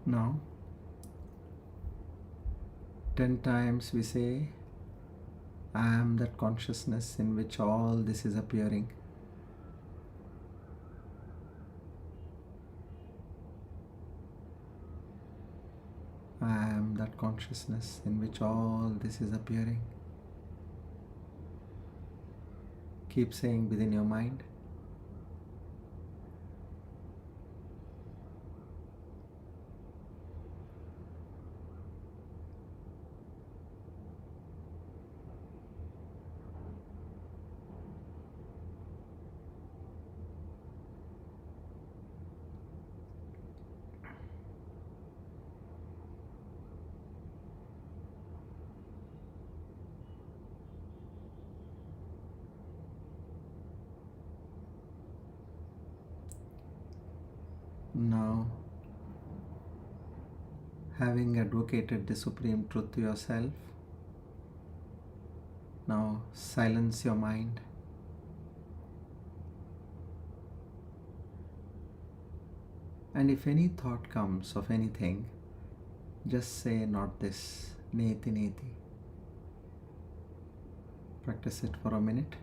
Now, 10 times we say, I am that consciousness in which all this is appearing. I am that consciousness in which all this is appearing. Keep saying within your mind. Now, having advocated the Supreme Truth to yourself, now silence your mind. And if any thought comes of anything, just say not this, Neti Neti. Practice it for a minute.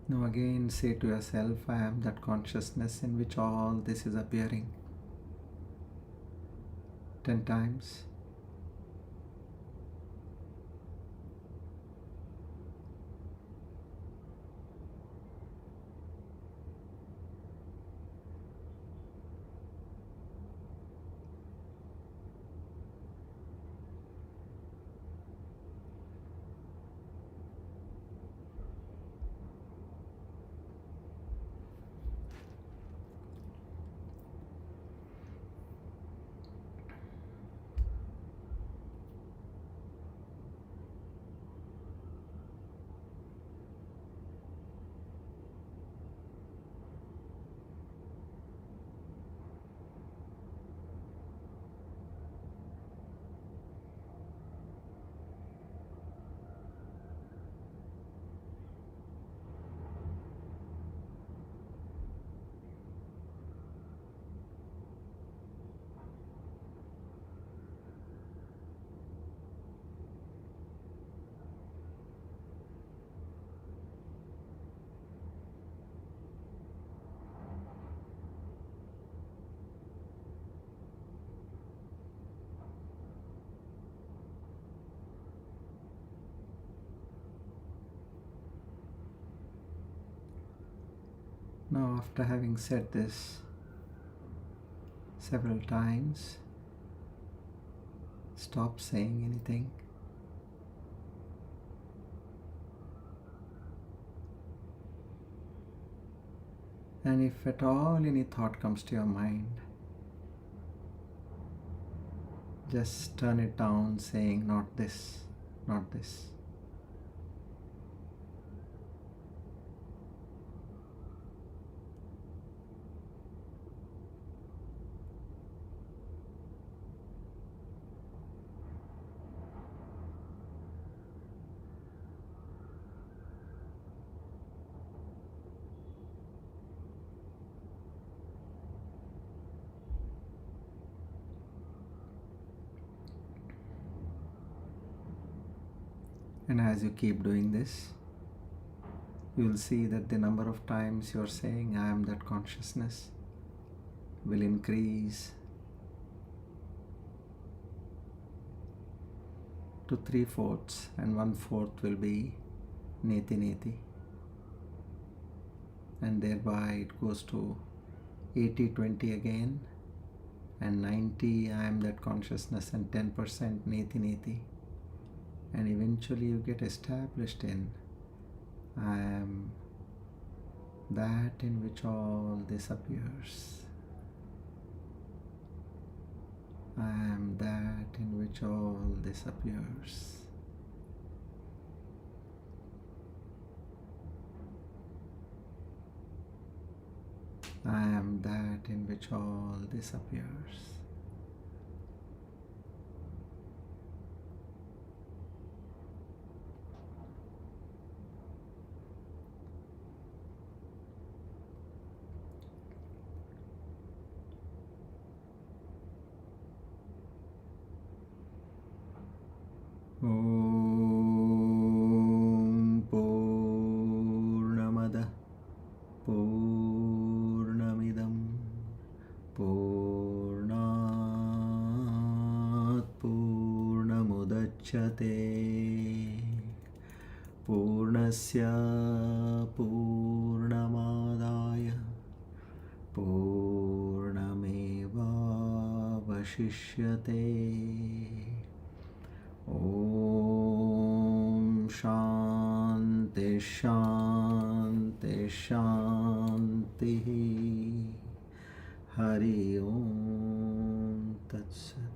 Now again say to yourself, I am that consciousness in which all this is appearing. 10 times. Now, after having said this several times, stop saying anything. And if at all any thought comes to your mind, just turn it down, saying, not this, not this. And as you keep doing this, you will see that the number of times you are saying I am that consciousness will increase to 3/4, and 1/4 will be Neti Neti, and thereby it goes to 80-20 again, and 90 I am that consciousness, and 10% Neti Neti, and eventually you get established in I am that in which all this appears. I am that in which all this appears. I am that in which all this appears. Om Purnamada Purnamidam Purnat Purnamudachyate Purnasya Purnamadaya Purnameva Vashishyate. Om Shanti Shanti Shanti. Hari Om Tat Sat.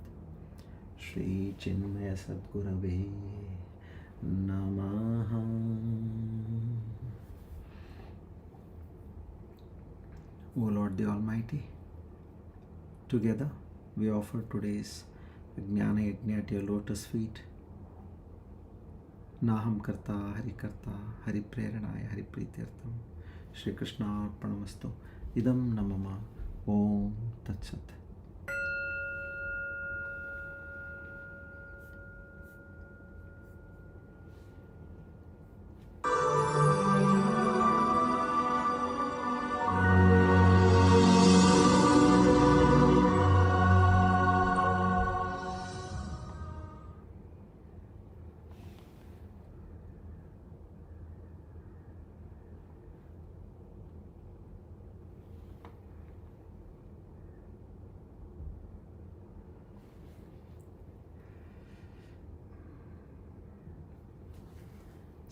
Shri Chinmaya Sadgurave Namaha. O Lord the Almighty, together we offer today's Jnana Yajna at your lotus feet. Naham Karta, Hari Karta, Hari Preranaya, Hari Prityartham. Shri Krishna Arpanamastu. Idam Namama. Om Tat Sat.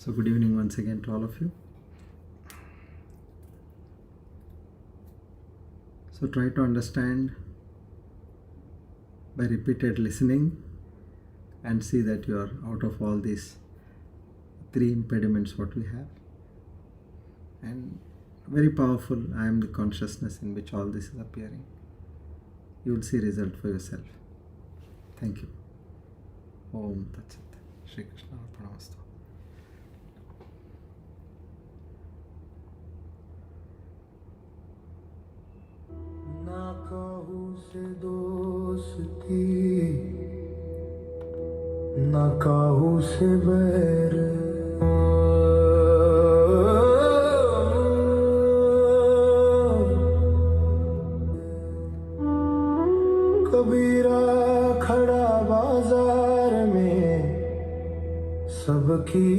So good evening once again to all of you. So try to understand by repeated listening and see that you are out of all these 3 impediments what we have. And very powerful, I am the consciousness in which all this is appearing. You will see result for yourself. Thank you. Om Tat Sat. Shri Krishna Arpanamastu. ना कहूँ से दोस्ती, ना कहूँ से बैर, कबीरा खड़ा बाजार में सबकी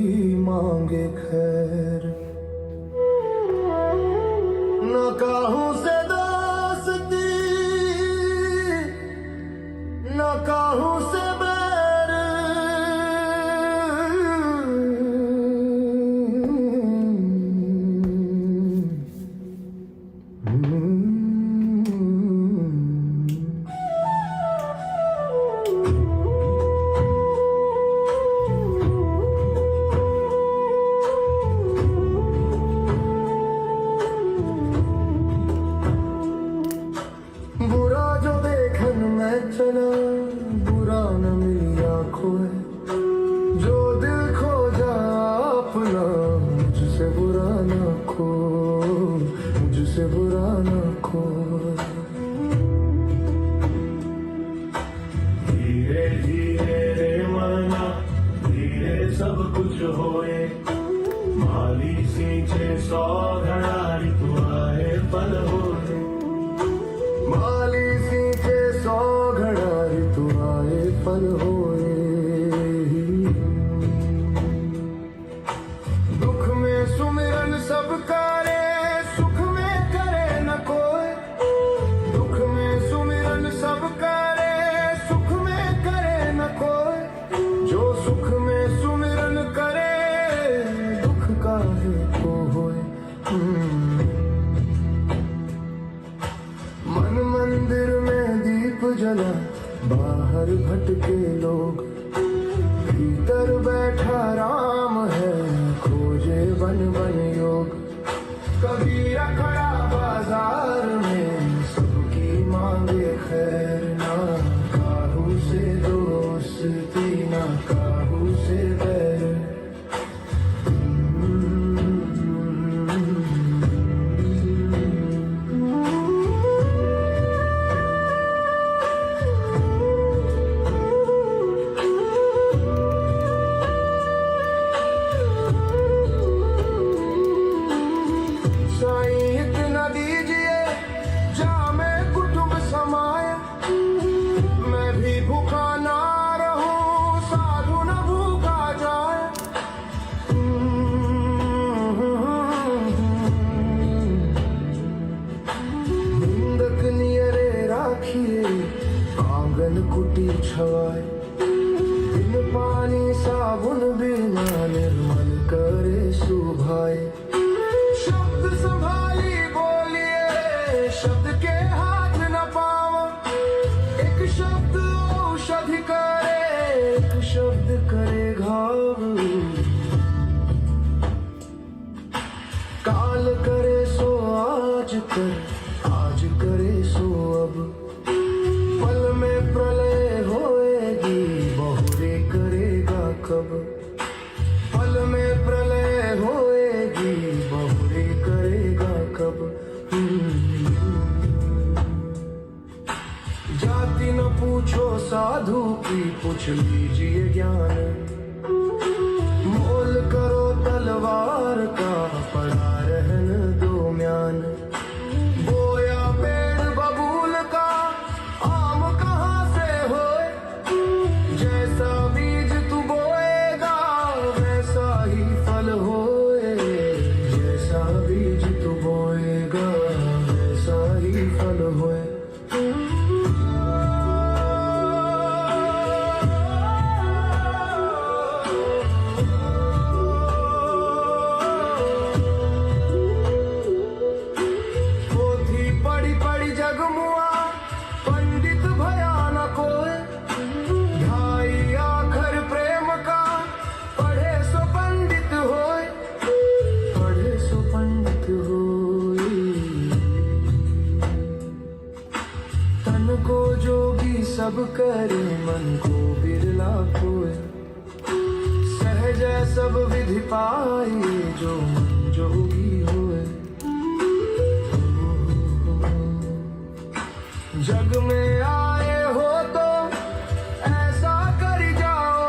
मांगे खैर। ना कहूँ से ना कहूँ से बैर, बुरा जो देखन में चला बुरा न मिली आँखों है, जो दिल खो जा अपना मुझसे बुरा न खो, मुझसे बुरा न खो। धीरे धीरे रे मना, धीरे सब कुछ 100 घड़ा ऋतु आए पल होए, माली सींचे 100 घड़ा ऋतु आए पल होए। दुख में सुमिरन सब करे, सुख में करे न कोई। दुख में सुमिरन सब करे, सुख में करे न कोई। जो सुख में सुमिरन करे, दुख काहे को होए। मन मंदिर में दीप जला, बाहर भटके लोग। भीतर बैठा राम है, खोजे वन वन योग। कबीरा खड़ा बाजार में, सबकी मांगे खैर। ना काहू से दोस्ती, ना काहू से बैर। साईं इतना दीजिए, जा मैं कुटुंब समाए। मैं भी भूखा ना रहूं, साधु न भूखा जाए। निंदक नियरे राखिए, आंगन कुटी छवाए। बिन पानी साबुन बिना निर्मल करे सुभाए। शब्द संभाली बोलिए, शब्द के हाथ न पाओ। एक शब्द औषधि करे, एक शब्द करे घाव। काल करे सो आज कर, आज करे सो अब। पल में प्रलय होएगी, बहुरे करेगा कब। पल में प्रलय होएगी, बहुरे करेगा कब। जाति न पूछो साधु की, पूछ लीजिए ज्ञान। मोल करो तलवार का, पड़ा रहन दो म्यान। बोया पेड़ बबूल का, आम कहाँ से होए। जैसा बीज तू बोएगा, वैसा ही फल होए। जैसा बीज तू बोएगा, वैसा ही फल होए। पोथी पढ़ी पढ़ी जगमुआ, पंडित भयानक होए। ढाई आखर प्रेम का, पढ़े सो पंडित होए। पढ़े सो पंडित होए। तन को जोगी सब करे, मन को बिरला खोए। सहज सब विधि पाए, जो मन जोगी होए। जग में आए हो तो ऐसा कर जाओ।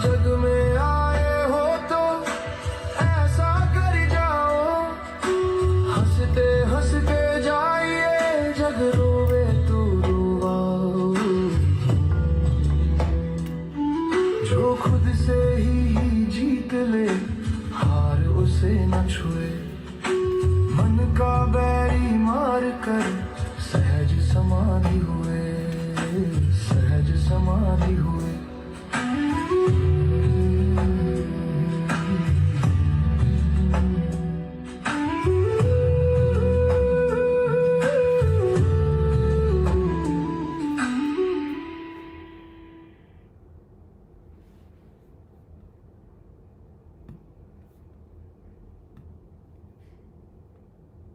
जग में आए हो तो ऐसा कर जाओ। हंसते हंसते जाइए, जग रोवे तो रोवाओ। जो खुद से ही जीत ले, हार उसे न छुए। मन का बैरी मार कर, सहज समाधि हुए। सहज समाधि हुए।